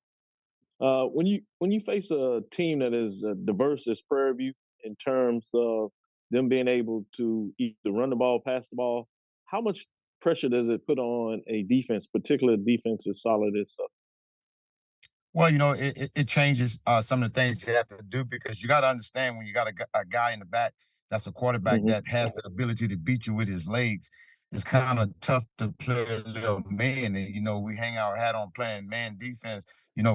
When you face a team that is diverse as Prairie View in terms of them being able to either run the ball, pass the ball, how much pressure does it put on a defense, particularly a defense as solid as Southern? Well, it changes some of the things you have to do, because you got to understand when you got a guy in the back that's a quarterback that has the ability to beat you with his legs. It's kind of tough to play a little man. And, we hang our hat on playing man defense,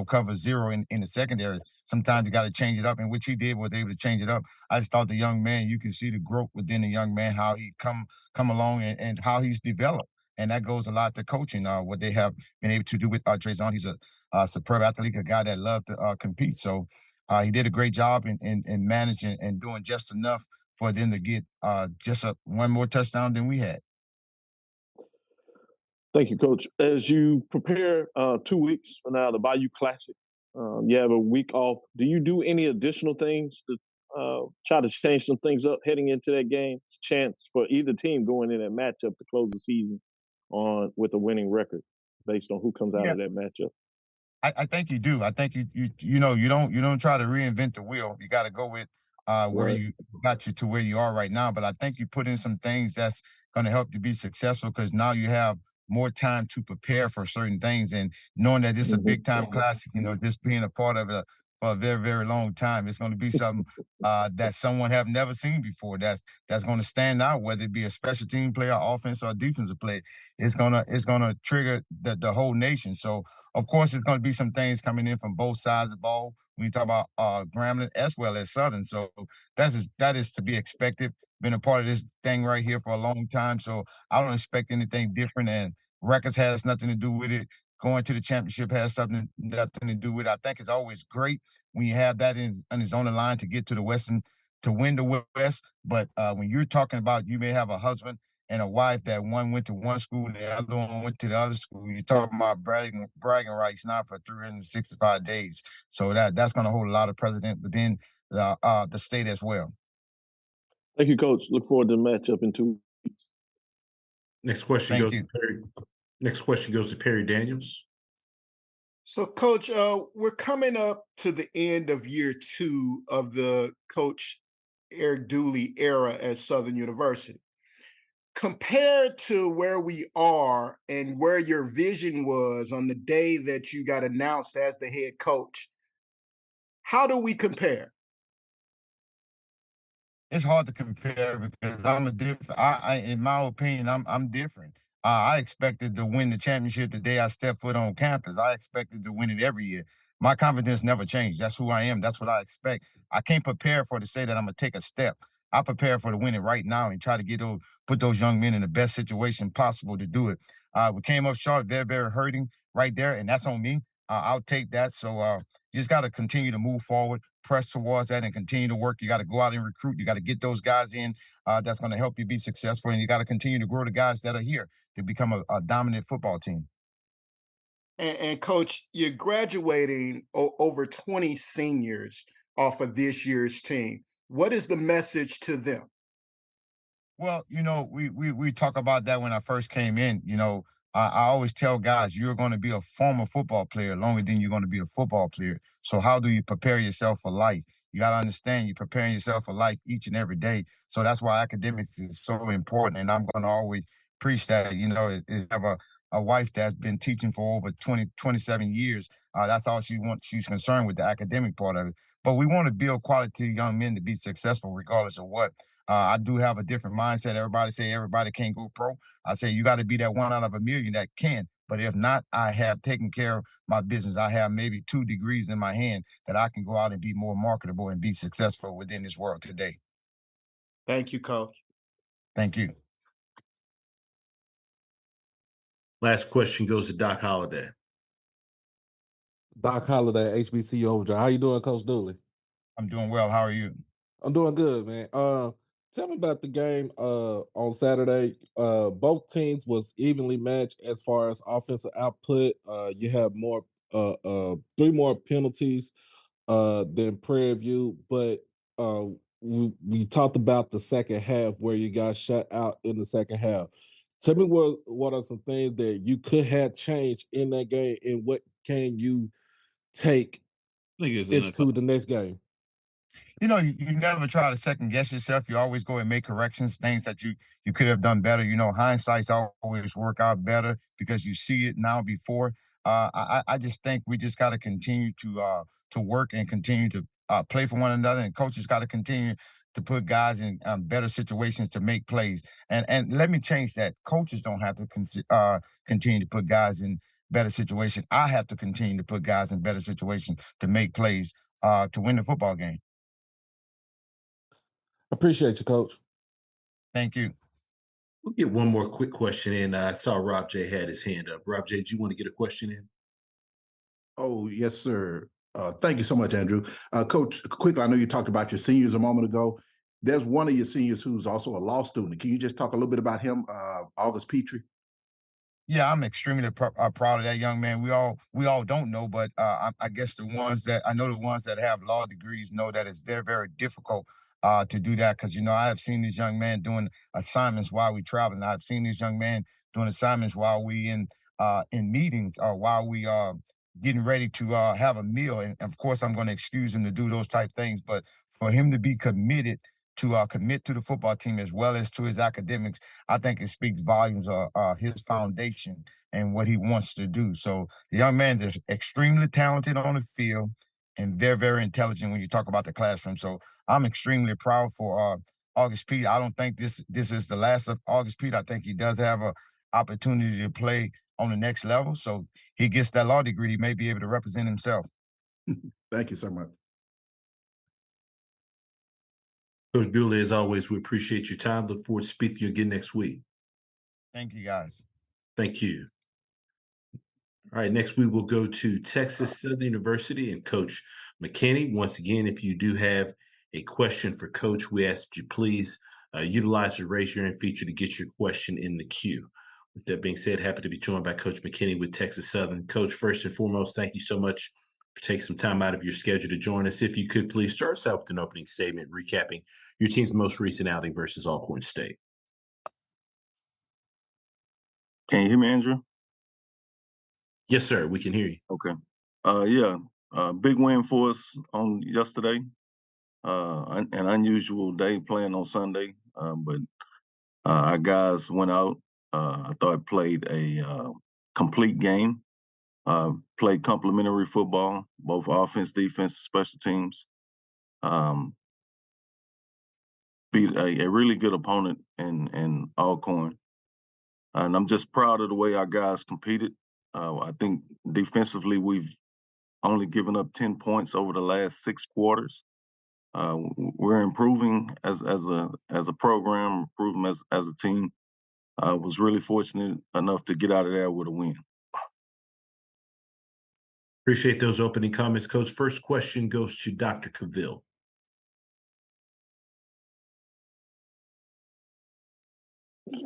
cover zero in the secondary. Sometimes you got to change it up, and which he did, was able to change it up. I just thought the young man, you can see the growth within the young man, how he come along and how he's developed. And that goes a lot to coaching, what they have been able to do with Trezon. He's a superb athlete, a guy that loved to compete. So he did a great job in managing and doing just enough for them to get just one more touchdown than we had. Thank you, Coach. As you prepare 2 weeks from now, the Bayou Classic, you have a week off. Do you do any additional things to try to change some things up heading into that game? Chance for either team going in that matchup to close the season with a winning record based on who comes out of that matchup. I think you do. I think you don't try to reinvent the wheel. You got to go with where you got you to where you are right now. But I think you put in some things that's going to help you be successful, because now you have more time to prepare for certain things, and knowing that it's a big time classic, just being a part of it for a very, very long time, it's going to be something that someone have never seen before. That's going to stand out, whether it be a special team player, offense, or defensive player. It's gonna trigger the whole nation. So of course, there's going to be some things coming in from both sides of the ball when you talk about Grambling as well as Southern. So that is to be expected. Been a part of this thing right here for a long time, so I don't expect anything different. And records has nothing to do with it. Going to the championship has nothing to do with it. I think it's always great when you have that and it's on the line to get to the Western, to win the West. But when you're talking about, you may have a husband and a wife that one went to one school and the other one went to the other school. You're talking about bragging rights now for 365 days. So that's going to hold a lot of precedent within the state as well. Thank you, Coach. Look forward to the matchup in 2 weeks. Next question goes to Perry Daniels. So, Coach, we're coming up to the end of year 2 of the Coach Eric Dooley era at Southern University. Compared to where we are and where your vision was on the day that you got announced as the head coach, how do we compare? It's hard to compare because I'm a different. In my opinion, I'm different. I expected to win the championship the day I stepped foot on campus. I expected to win it every year. My confidence never changed. That's who I am. That's what I expect. I can't prepare for to say that I'm gonna take a step. I prepare for to win it right now and try to put those young men in the best situation possible to do it. We came up short, very, very hurting right there, and that's on me. I'll take that. So you just got to continue to move forward, press towards that, and continue to work. You got to go out and recruit. You got to get those guys in. That's going to help you be successful, and you got to continue to grow the guys that are here to become a dominant football team. And Coach, you're graduating over 20 seniors off of this year's team. What is the message to them? Well, we talk about that when I first came in. I always tell guys, you're going to be a former football player longer than you're going to be a football player. So how do you prepare yourself for life? You got to understand you're preparing yourself for life each and every day. So that's why academics is so important. And I'm going to always preach that, have a wife that's been teaching for over 27 years. That's all she wants. She's concerned with the academic part of it. But we want to build quality young men to be successful regardless of what. I do have a different mindset. Everybody say everybody can't go pro. I say you got to be that 1 out of a million that can. But if not, I have taken care of my business. I have maybe 2 degrees in my hand that I can go out and be more marketable and be successful within this world today. Thank you, Coach. Thank you. Last question goes to Doc Holliday. Doc Holliday, HBCU Overdrive. How you doing, Coach Dooley? I'm doing well. How are you? I'm doing good, man. Tell me about the game on Saturday. Both teams was evenly matched as far as offensive output. You have more 3 more penalties than Prairie View, but we talked about the second half where you got shut out in the second half. Tell me what are some things that you could have changed in that game, and what can you take into the next game? You know, you never try to second guess yourself. You always go and make corrections, things that you could have done better. You know, hindsight's always work out better because you see it now before. I just think we just got to continue to work and continue to play for one another, and coaches got to continue to put guys in better situations to make plays. And let me change that. Coaches don't have to continue to put guys in better situations. I have to continue to put guys in better situations to make plays to win the football game. Appreciate you, Coach. Thank you. We'll get one more quick question in. I saw Rob J had his hand up. Rob J, do you want to get a question in? Oh, yes, sir. Thank you so much, Andrew. Coach, quickly, I know you talked about your seniors a moment ago. There's one of your seniors who's also a law student. Can you just talk a little bit about him, August Petrie? Yeah, I'm extremely proud of that young man. We all don't know, but I guess the ones that have law degrees know that it's very, very difficult to do that because, you know, I have seen this young man doing assignments while we traveling. I've seen this young man doing assignments while we in meetings or while we getting ready to have a meal. And of course, I'm going to excuse him to do those type things, but for him to be committed to commit to the football team as well as to his academics, I think it speaks volumes of his foundation and what he wants to do. So the young man is extremely talented on the field and very, very intelligent when you talk about the classroom. So I'm extremely proud for August Pete. I don't think this is the last of August Pete. I think he does have an opportunity to play on the next level. So he gets that law degree, he may be able to represent himself. Thank you so much. Coach Dooley, as always, we appreciate your time. Look forward to speaking to you again next week. Thank you, guys. Thank you. All right, next we will go to Texas Southern University and Coach McKinney. Once again, if you do have a question for Coach, we ask that you please utilize the raise your hand feature to get your question in the queue. With that being said, happy to be joined by Coach McKinney with Texas Southern. Coach, first and foremost, thank you so much for taking some time out of your schedule to join us. If you could please start us out with an opening statement recapping your team's most recent outing versus Alcorn State. Can you hear me, Andrew? Yes, sir. We can hear you. Okay. Big win for us on yesterday. An unusual day playing on Sunday, but our guys went out. I thought played a complete game. Played complementary football, both offense, defense, special teams. Beat a really good opponent in Alcorn. And I'm just proud of the way our guys competed. I think defensively we've only given up 10 points over the last 6 quarters. We're improving as a program, improving as a team. I was really fortunate enough to get out of there with a win. Appreciate those opening comments, Coach. First question goes to Dr. Cavill.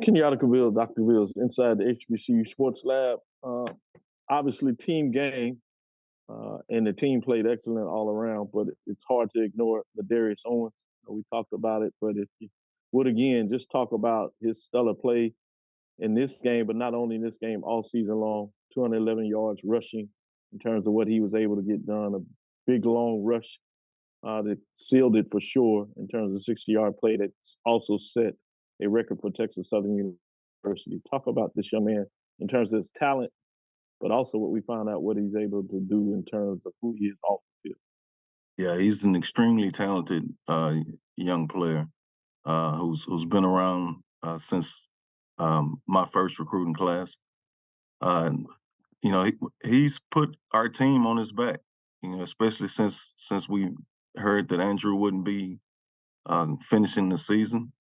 Kenyatta Cavill, Dr. Cavill, inside the HBCU Sports Lab. Obviously, team game, and the team played excellent all around, but it's hard to ignore Ladarius Owens. We talked about it, but if you would, again, just talk about his stellar play in this game, but not only in this game, all season long, 211 yards rushing in terms of what he was able to get done, a big, long rush that sealed it for sure in terms of 60-yard play that also set a record for Texas Southern University. Talk about this young man in terms of his talent, but also what we found out what he's able to do in terms of who he is off the field. Yeah, he's an extremely talented young player. who's been around since my first recruiting class. And you know, he's put our team on his back. You know, especially since we heard that Andrew wouldn't be finishing the season.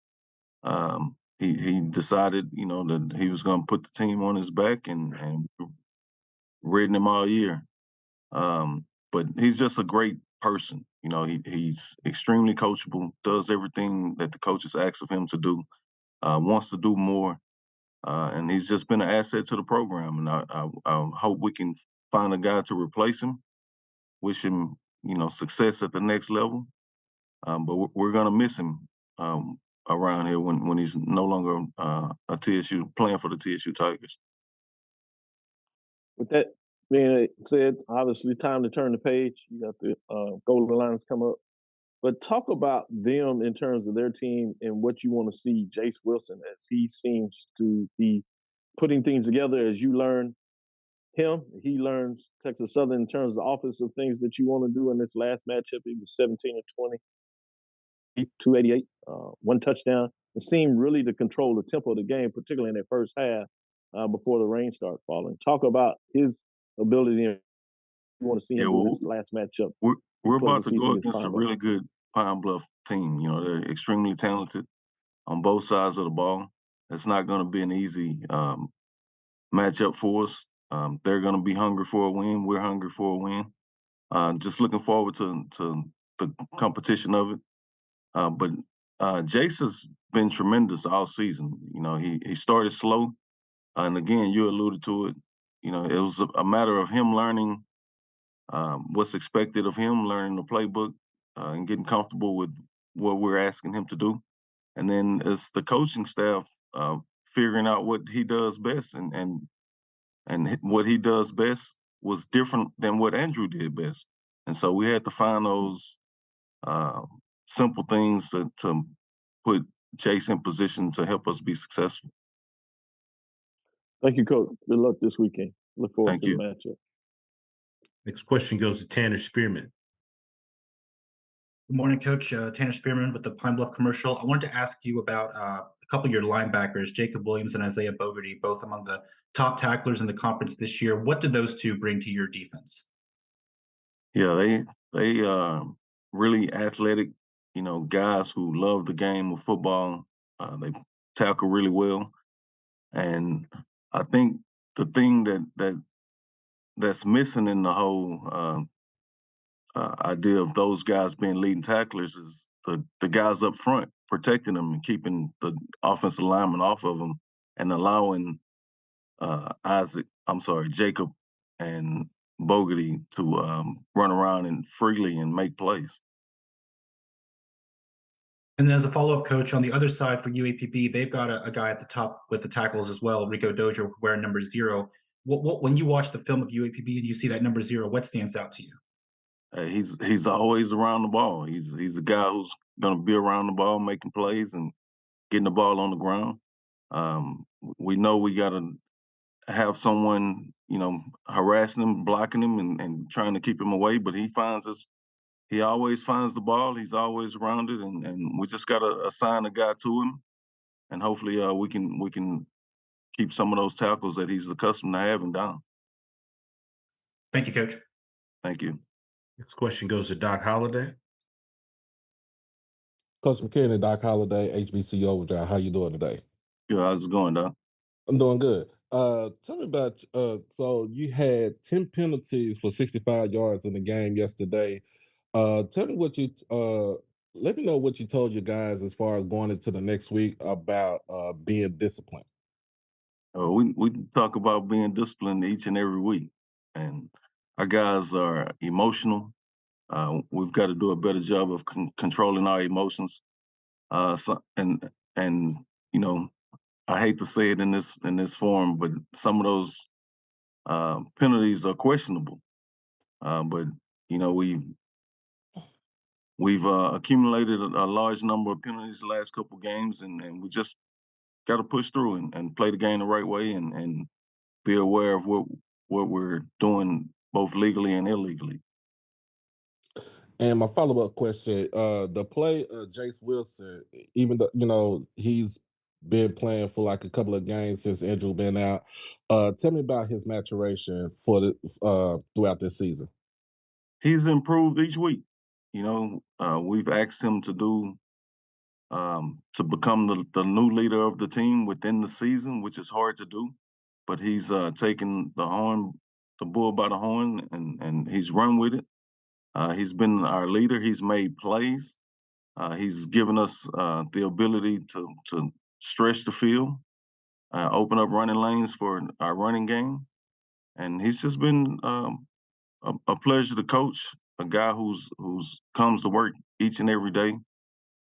He decided, you know, that he was going to put the team on his back and ridden him all year. But he's just a great person. You know, he's extremely coachable, does everything that the coaches ask of him to do, wants to do more. And he's just been an asset to the program. And I hope we can find a guy to replace him. Wish him, you know, success at the next level. But we're going to miss him around here when he's no longer a TSU playing for the TSU Tigers. With that being said, obviously time to turn the page. You got the golden lines come up. But talk about them in terms of their team and what you want to see Jace Wilson as he seems to be putting things together as you learn him. He learns Texas Southern in terms of the offensive things that you want to do in this last matchup. He was 17 of 20, 288, one touchdown. It seemed really to control the tempo of the game, particularly in that first half before the rain started falling. Talk about his ability. You want to see him in this last matchup. We're about to go against a really good Pine Bluff team. You know, they're extremely talented on both sides of the ball. It's not going to be an easy matchup for us. They're going to be hungry for a win. We're hungry for a win. Just looking forward to the competition of it. But Jace has been tremendous all season. You know, he started slow. And again, you alluded to it. You know, it was a matter of him learning what's expected of him, learning the playbook, and getting comfortable with what we're asking him to do. And then it's the coaching staff figuring out what he does best, and what he does best was different than what Andrew did best. And so we had to find those simple things to put Chase in position to help us be successful. Thank you, Coach. Good luck this weekend. Look forward to the matchup. Next question goes to Tanner Spearman. Good morning, Coach. Tanner Spearman with the Pine Bluff Commercial. I wanted to ask you about a couple of your linebackers, Jacob Williams and Isaiah Bogarty, both among the top tacklers in the conference this year. What did those two bring to your defense? Yeah, they really athletic, you know, guys who love the game of football. They tackle really well, and I think the thing that's missing in the whole idea of those guys being leading tacklers is the guys up front protecting them and keeping the offensive lineman off of them and allowing Jacob and Bogarty to run around and freely and make plays. And then as a follow-up, Coach, on the other side for UAPB, they've got a guy at the top with the tackles as well, Rico Dozier, wearing number 0. What when you watch the film of UAPB and you see that number 0, what stands out to you? He's always around the ball. He's a guy who's going to be around the ball, making plays and getting the ball on the ground. We know we got to have someone, you know, harassing him, blocking him, and trying to keep him away. But he always finds the ball. He's always around it, and we just got to assign a guy to him, and hopefully we can keep some of those tackles that he's accustomed to having down. Thank you, Coach. Thank you. Next question goes to Doc Holliday. Coach McKinney, Doc Holliday, HBC Overdrive. How you doing today? Good. How's it going, Doc? I'm doing good. Tell me about, so you had 10 penalties for 65 yards in the game yesterday. Tell me what let me know what you told your guys as far as going into the next week about being disciplined. We talk about being disciplined each and every week, and our guys are emotional. We've got to do a better job of controlling our emotions. And you know, I hate to say it in this form, but some of those penalties are questionable. But you know, we've accumulated a large number of penalties the last couple games, and we just got to push through and play the game the right way and be aware of what we're doing both legally and illegally. And my follow-up question, the play Jace Wilson, even though, he's been playing for like a couple of games since Andrew been out. Tell me about his maturation for the throughout this season. He's improved each week. We've asked him to do to become the new leader of the team within the season, which is hard to do. But he's taken the bull by the horn, and he's run with it. He's been our leader. He's made plays. He's given us the ability to stretch the field, open up running lanes for our running game, and he's just been a pleasure to coach. A guy who's comes to work each and every day,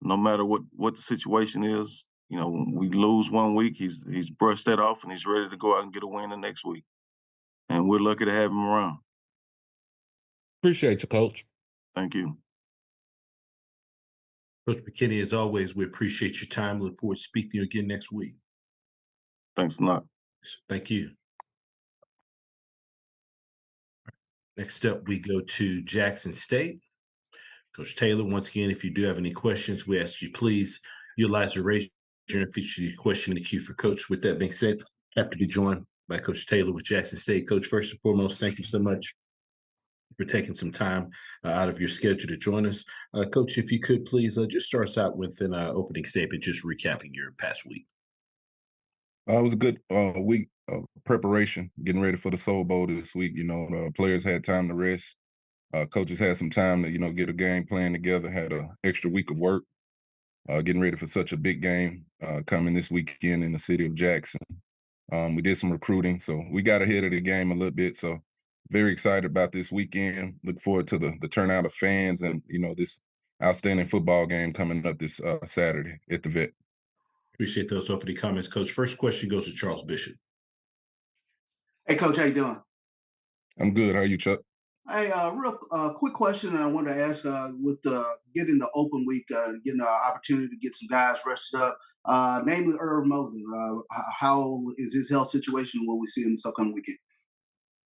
no matter what the situation is. We lose one week, he's brushed that off, and he's ready to go out and get a win the next week. And we're lucky to have him around. Appreciate you, Coach. Thank you. Coach McKinney, as always, we appreciate your time. Look forward to speaking to you again next week. Thanks a lot. Thank you. Next up, we go to Jackson State. Coach Taylor, once again, if you do have any questions, we ask you please utilize the raise your hand and feature your question in the queue for Coach. With that being said, happy to be joined by Coach Taylor with Jackson State. Coach, first and foremost, thank you so much for taking some time out of your schedule to join us. Coach, if you could please just start us out with an opening statement, just recapping your past week. It was a good week of preparation, getting ready for the Soul Bowl this week. The players had time to rest. Coaches had some time to, get a game plan together, had an extra week of work, getting ready for such a big game coming this weekend in the city of Jackson. We did some recruiting, so we got ahead of the game a little bit. So very excited about this weekend. Look forward to the turnout of fans and, this outstanding football game coming up this Saturday at the Vet. Appreciate those opening comments, Coach. First question goes to Charles Bishop. Hey, Coach, how you doing? I'm good. How are you, Chuck? Hey, real quick question I wanted to ask with getting the open week, getting the opportunity to get some guys rested up, namely Irv Mulligan. How is his health situation? Will we see him this upcoming weekend?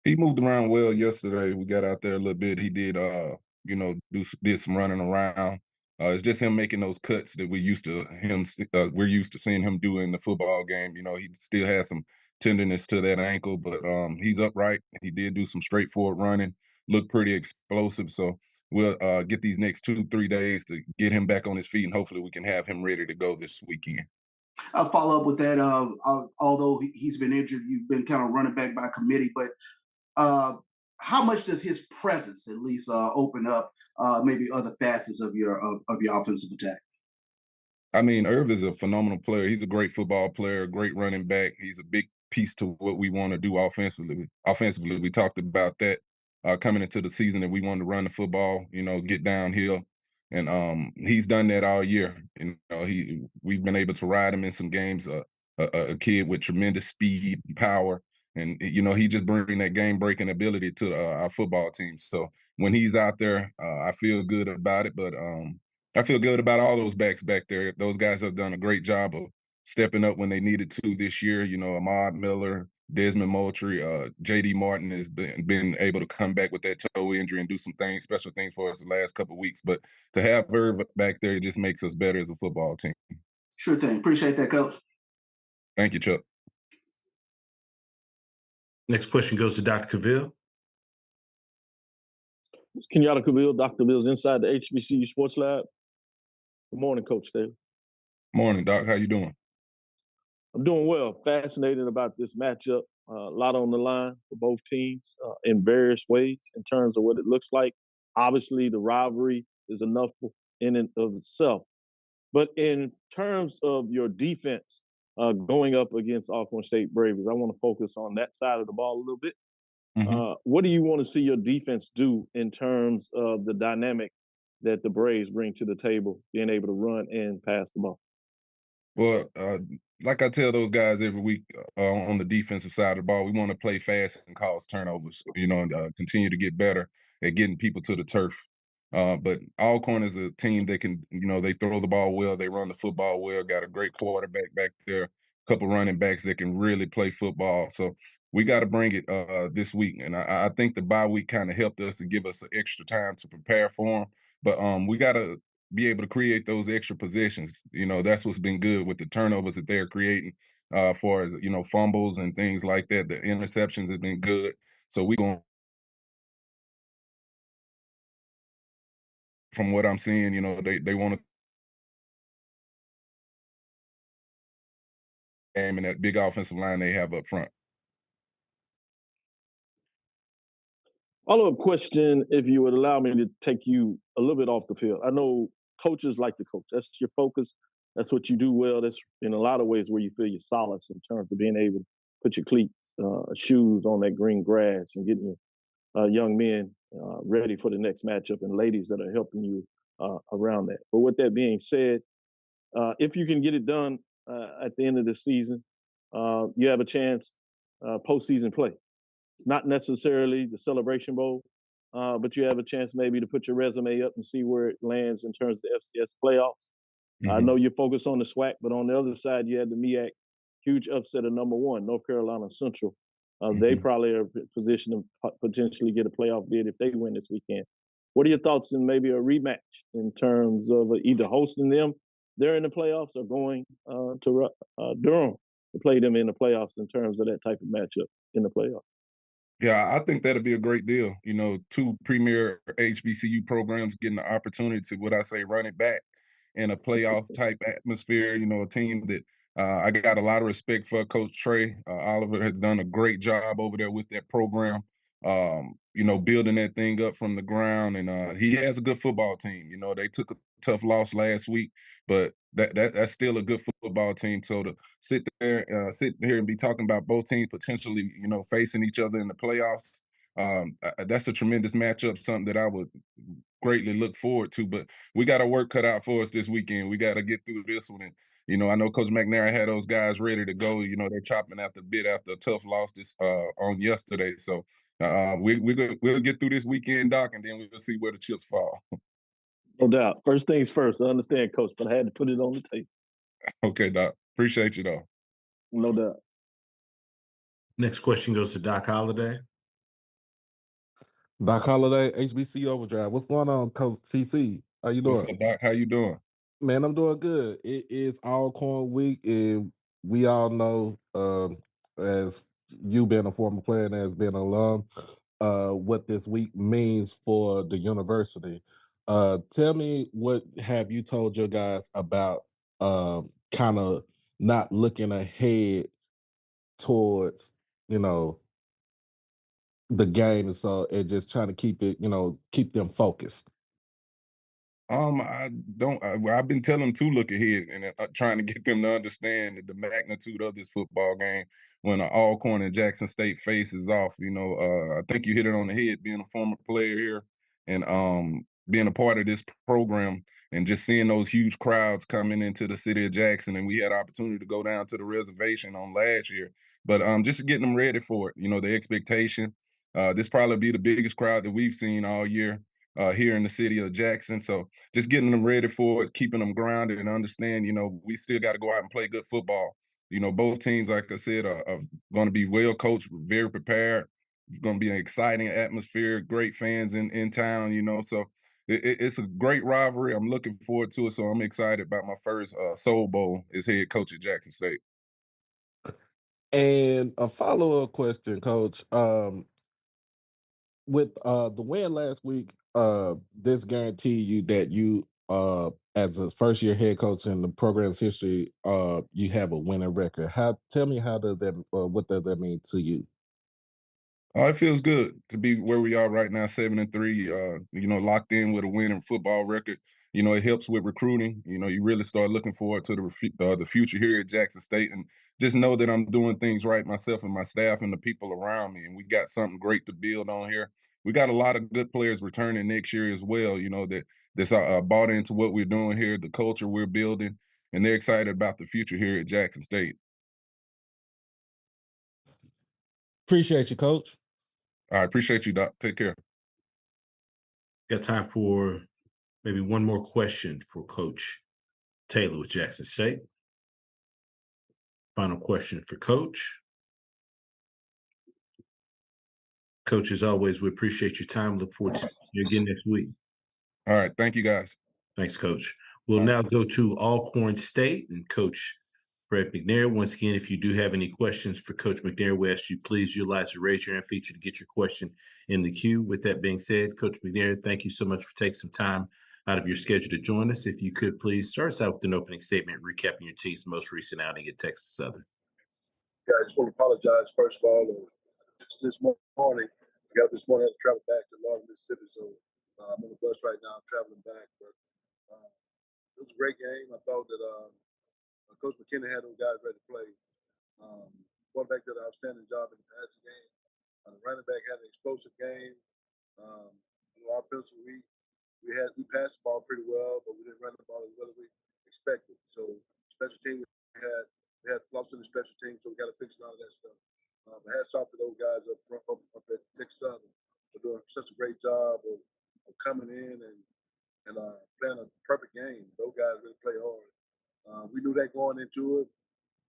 He moved around well yesterday. We got out there a little bit. He did, did some running around. It's just him making those cuts that we're used to seeing him do in the football game. He still has some tenderness to that ankle, but he's upright. He did do some straightforward running, looked pretty explosive. So we'll get these next 2-3 days to get him back on his feet, and hopefully we can have him ready to go this weekend. I'll follow up with that. Although he's been injured, you've been kind of running back by committee, but how much does his presence at least open up maybe other facets of your offensive attack? I mean, Irv is a phenomenal player. He's a great football player, great running back. He's a big piece to what we want to do offensively. We talked about that coming into the season, that we wanted to run the football, get downhill. And he's done that all year. We've been able to ride him in some games, a kid with tremendous speed and power. And, he just brings that game-breaking ability to our football team. So when he's out there, I feel good about it. But I feel good about all those backs back there. Those guys have done a great job of stepping up when they needed to this year. Ahmad Miller, Desmond Moultrie, J.D. Martin has been able to come back with that toe injury and do some special things for us the last couple of weeks. But to have Irv back there, it just makes us better as a football team. Sure thing. Appreciate that, Coach. Thank you, Chuck. Next question goes to Dr. Cavill. It's Kenyatta Cavill. Dr. Cavill's inside the HBCU Sports Lab. Good morning, Coach Taylor. Morning, Doc. How you doing? I'm doing well. Fascinated about this matchup. A lot on the line for both teams in various ways in terms of what it looks like. Obviously, the rivalry is enough in and of itself. But in terms of your defense going up against Alcorn State Braves, I want to focus on that side of the ball a little bit. Mm-hmm. What do you want to see your defense do in terms of the dynamic that the Braves bring to the table, being able to run and pass the ball? Well, like I tell those guys every week on the defensive side of the ball, we want to play fast and cause turnovers, and continue to get better at getting people to the turf. But Alcorn is a team that can, they throw the ball well, they run the football well, got a great quarterback back there. couple running backs that can really play football. So we got to bring it this week. And I think the bye week kind of helped us to give us an extra time to prepare for them. But we got to be able to create those extra possessions. You know, that's what's been good with the turnovers that they're creating, far as, you know, fumbles and things like that. The interceptions have been good. So we going, from what I'm seeing, you know, they want to aim in that big offensive line they have up front. Follow-up question, if you would allow me to take you a little bit off the field. I know coaches like to coach. That's your focus. That's what you do well. That's in a lot of ways where you feel your solace in terms of being able to put your cleats, shoes on that green grass and getting your young men ready for the next matchup and ladies that are helping you around that. But with that being said, if you can get it done at the end of the season, you have a chance postseason play. Not necessarily the Celebration Bowl, but you have a chance maybe to put your resume up and see where it lands in terms of the FCS playoffs. I know you're focused on the SWAC, but on the other side, you had the MEAC huge upset of number one, North Carolina Central. They probably are positioned to potentially get a playoff bid if they win this weekend. What are your thoughts in maybe a rematch in terms of either hosting them there in the playoffs or going to Durham to play them in the playoffs in terms of that type of matchup in the playoffs? Yeah, I think that'd be a great deal. You know, two premier HBCU programs getting the opportunity to, what I say, run it back in a playoff type atmosphere. You know, a team that I got a lot of respect for. Coach Trey Oliver has done a great job over there with that program. You know, building that thing up from the ground, and he has a good football team. You know, they took a tough loss last week, but that's still a good football team. So to sit here and be talking about both teams potentially, you know, facing each other in the playoffs, that's a tremendous matchup, something that I would greatly look forward to. But we got our work cut out for us this weekend. We got to get through this one. And, you know, I know Coach McNair had those guys ready to go. You know, they're chopping at the bit after a tough loss on yesterday. So we'll get through this weekend, Doc, and then we'll see where the chips fall. No doubt. First things first. I understand, Coach, but I had to put it on the table. Okay, Doc. Appreciate you, though. No doubt. Next question goes to Doc Holliday. Doc Holliday, HBC Overdrive. What's going on, Coach TC? How you doing? What's up, Doc? How you doing? Man, I'm doing good. It is Alcorn week, and we all know, as you being a former player and as being an alum, what this week means for the university. Tell me, what have you told your guys about kind of not looking ahead towards, you know, the game, and just trying to keep it, you know, keep them focused? I've been telling them to look ahead and trying to get them to understand the magnitude of this football game when Alcorn and Jackson State faces off. You know, I think you hit it on the head, being a former player here and being a part of this program and just seeing those huge crowds coming into the city of Jackson. And we had opportunity to go down to the reservation on last year, but just getting them ready for it. You know, the expectation. This probably be the biggest crowd that we've seen all year here in the city of Jackson. So just getting them ready for it, keeping them grounded and understand, you know, we still got to go out and play good football. You know, both teams, like I said, are going to be well coached, very prepared. It's going to be an exciting atmosphere, great fans in town, you know. So it's a great rivalry. I'm looking forward to it. So I'm excited about my first Soul Bowl as head coach at Jackson State. And a follow-up question, Coach. With the win last week, this guarantee you that you, as a first-year head coach in the program's history, you have a winning record. Tell me, how does that, what does that mean to you? Oh, it feels good to be where we are right now, 7-3. You know, locked in with a winning football record. You know, it helps with recruiting. You know, you really start looking forward to the future here at Jackson State, and just know that I'm doing things right myself and my staff and the people around me. And we got something great to build on here. We got a lot of good players returning next year as well. You know, that's bought into what we're doing here, the culture we're building, and they're excited about the future here at Jackson State. Appreciate you, Coach. I appreciate you, Doc. Take care. Got time for maybe one more question for Coach Taylor with Jackson State. Final question for Coach. Coach, as always, we appreciate your time. Look forward to seeing you again next week. All right. Thank you, guys. Thanks, Coach. We'll now go to Alcorn State and Coach Fred McNair. Once again, if you do have any questions for Coach McNair, we ask you please utilize the raise your hand feature to get your question in the queue. With that being said, Coach McNair, thank you so much for taking some time out of your schedule to join us. If you could please start us out with an opening statement recapping your team's most recent outing at Texas Southern. Yeah, I just want to apologize first of all. This morning, I got up this morning, I had to travel back to Long, Mississippi, so I'm on the bus right now. I'm traveling back, but it was a great game. I thought that Coach McKinney had those guys ready to play. Quarterback did an outstanding job in the passing game. The running back had an explosive game. Offensively, we passed the ball pretty well, but we didn't run the ball as well as we expected. So special teams, we had flaws in the special teams, so we got to fix a lot of that stuff. But hats off to those guys up front, up at Texas Southern for doing such a great job of coming in and playing a perfect game. Those guys really play hard. We knew that going into it.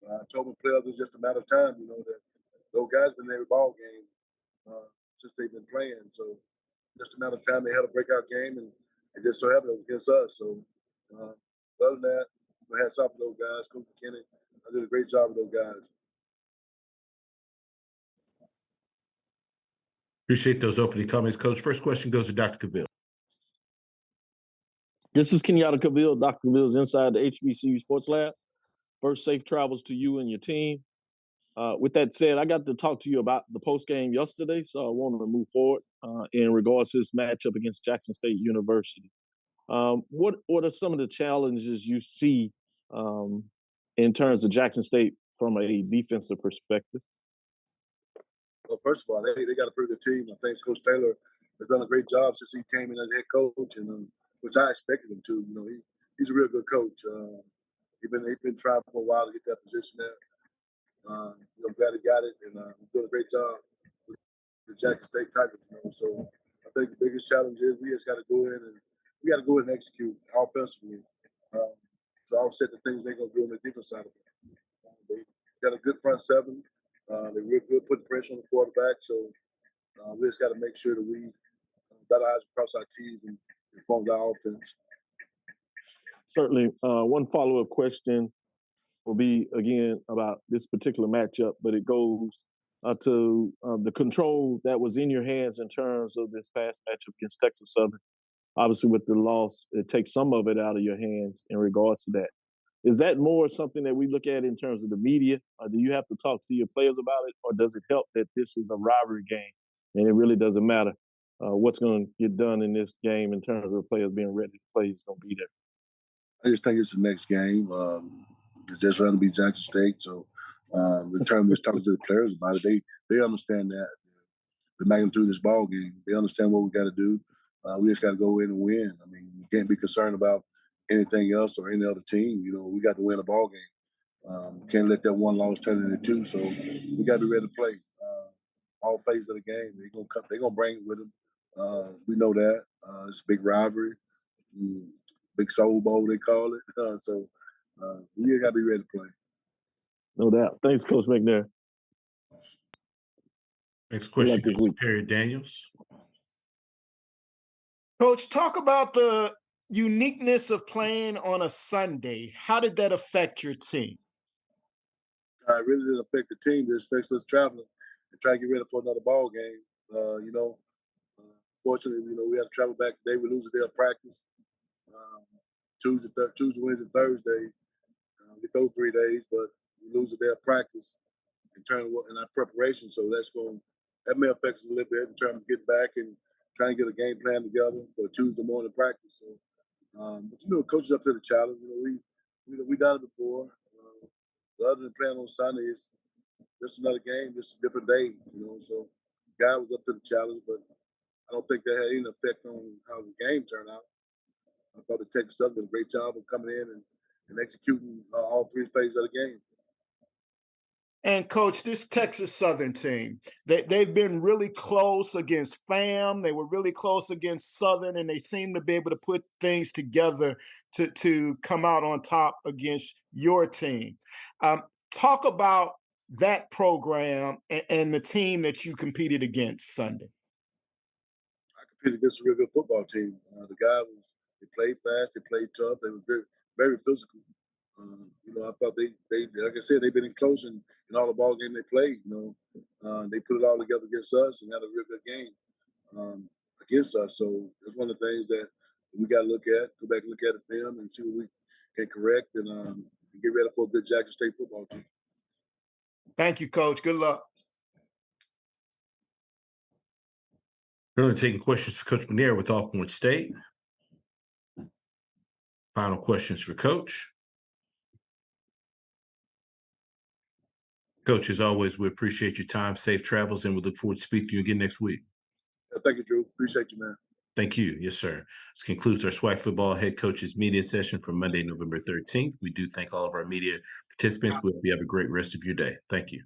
I told my players it's just a matter of time, that those guys been in every ball game since they've been playing. So just a matter of time they had a breakout game, and it just so happened it was against us. So other than that, hats off to those guys. Coach McKinney, I did a great job with those guys. Appreciate those opening comments, Coach. First question goes to Dr. Cavill. This is Kenyatta Cavill. Dr. Cavill's inside the HBCU Sports Lab. First, safe travels to you and your team. With that said, I got to talk to you about the post game yesterday, so I want to move forward in regards to this matchup against Jackson State University. What are some of the challenges you see in terms of Jackson State from a defensive perspective? Well, first of all, they got a pretty good team. I think Coach Taylor has done a great job since he came in as head coach, and which I expected him to. He's a real good coach. He's been trying for a while to get that position there. I'm glad he got it, and he's doing a great job with the Jackson State Tigers. So I think the biggest challenge is we just got to go in and execute offensively. So I'll set the things they're gonna do on the defense side of it. They got a good front seven. They're real good putting pressure on the quarterback. So we just got to make sure that we dot our I's across our T's and form our offense. Certainly. One follow-up question will be, again, about this particular matchup, but it goes to the control that was in your hands in terms of this past matchup against Texas Southern. Obviously, with the loss, it takes some of it out of your hands in regards to that. Is that more something that we look at in terms of the media? Or do you have to talk to your players about it? Or does it help that this is a rivalry game and it really doesn't matter what's going to get done in this game in terms of the players being ready to play is going to be there? I just think it's the next game. It's just going to be Jackson State. So in terms of talking to the players about it, they understand that the magnitude of this ball game. They understand what we got to do. We just got to go in and win. I mean, you can't be concerned about anything else or any other team. We got to win a ball game. Can't let that one loss turn into two. So we got to be ready to play all phases of the game. They're gonna bring it with them. We know that it's a big rivalry, big Soul Bowl they call it. So we got to be ready to play. No doubt. Thanks, Coach McNair. Next question goes to Perry Daniels. Coach, talk about the uniqueness of playing on a Sunday. How did that affect your team? It really didn't affect the team. It affects us traveling and try to get ready for another ball game. Fortunately, we had to travel back today. We lose a day of practice. Tuesday, Wednesday, Thursday. We throw 3 days, but we lose a day of practice in terms of in our preparation. So that may affect us a little bit in terms of getting back and trying to get a game plan together for Tuesday morning practice. So, but coaches up to the challenge. We done it before. Other than playing on Sunday, it's just another game, just a different day. So the guy was up to the challenge, but I don't think that had any effect on how the game turned out. I thought the Texas Southern did a great job of coming in and executing all three phases of the game. And Coach, this Texas Southern team, they've been really close against FAM. They were really close against Southern, and they seem to be able to put things together to come out on top against your team. Talk about that program and the team that you competed against Sunday. I competed against a real good football team. The guy they played fast, they played tough, they were very, very physical. I thought they like I said, they've been in close in all the ball game they played. They put it all together against us and had a real good game against us. So it's one of the things that we got to look at, go back and look at the film and see what we can correct and get ready for a good Jackson State football team. Thank you, Coach. Good luck. Currently taking questions for Coach McNair with Alcorn State. Final questions for Coach. Coach, as always, we appreciate your time, safe travels, and we look forward to speaking to you again next week. Thank you, Drew. Appreciate you, man. Thank you. Yes, sir. This concludes our SWAC football head coaches media session for Monday, November 13th. We do thank all of our media participants. We hope you have a great rest of your day. Thank you.